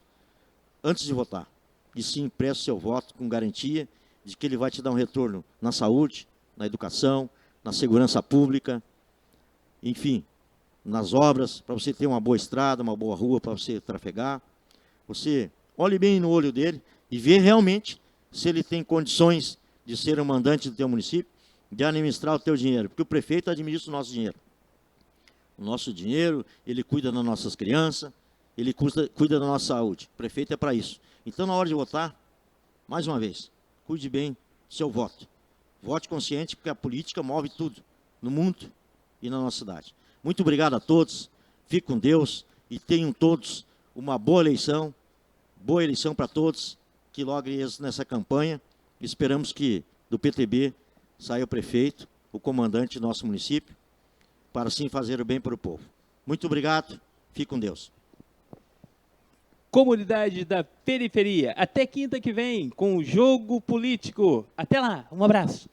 antes de votar. E sim, preste seu voto com garantia de que ele vai te dar um retorno na saúde, na educação, na segurança pública, enfim, nas obras, para você ter uma boa estrada, uma boa rua para você trafegar. Você olhe bem no olho dele e vê realmente se ele tem condições de ser um mandante do teu município, de administrar o teu dinheiro, porque o prefeito administra o nosso dinheiro. o nosso dinheiro, ele cuida das nossas crianças, ele cuida da nossa saúde. O prefeito é para isso. Então, na hora de votar, mais uma vez, cuide bem do seu voto. Vote consciente, porque a política move tudo, no mundo e na nossa cidade. Muito obrigado a todos, fique com Deus e tenham todos uma boa eleição para todos, que logo nessa campanha. Esperamos que do PTB saia o prefeito, o comandante do nosso município, para assim fazer o bem para o povo. Muito obrigado, fique com Deus. Comunidade da periferia, até quinta que vem com o Jogo Político. Até lá, um abraço.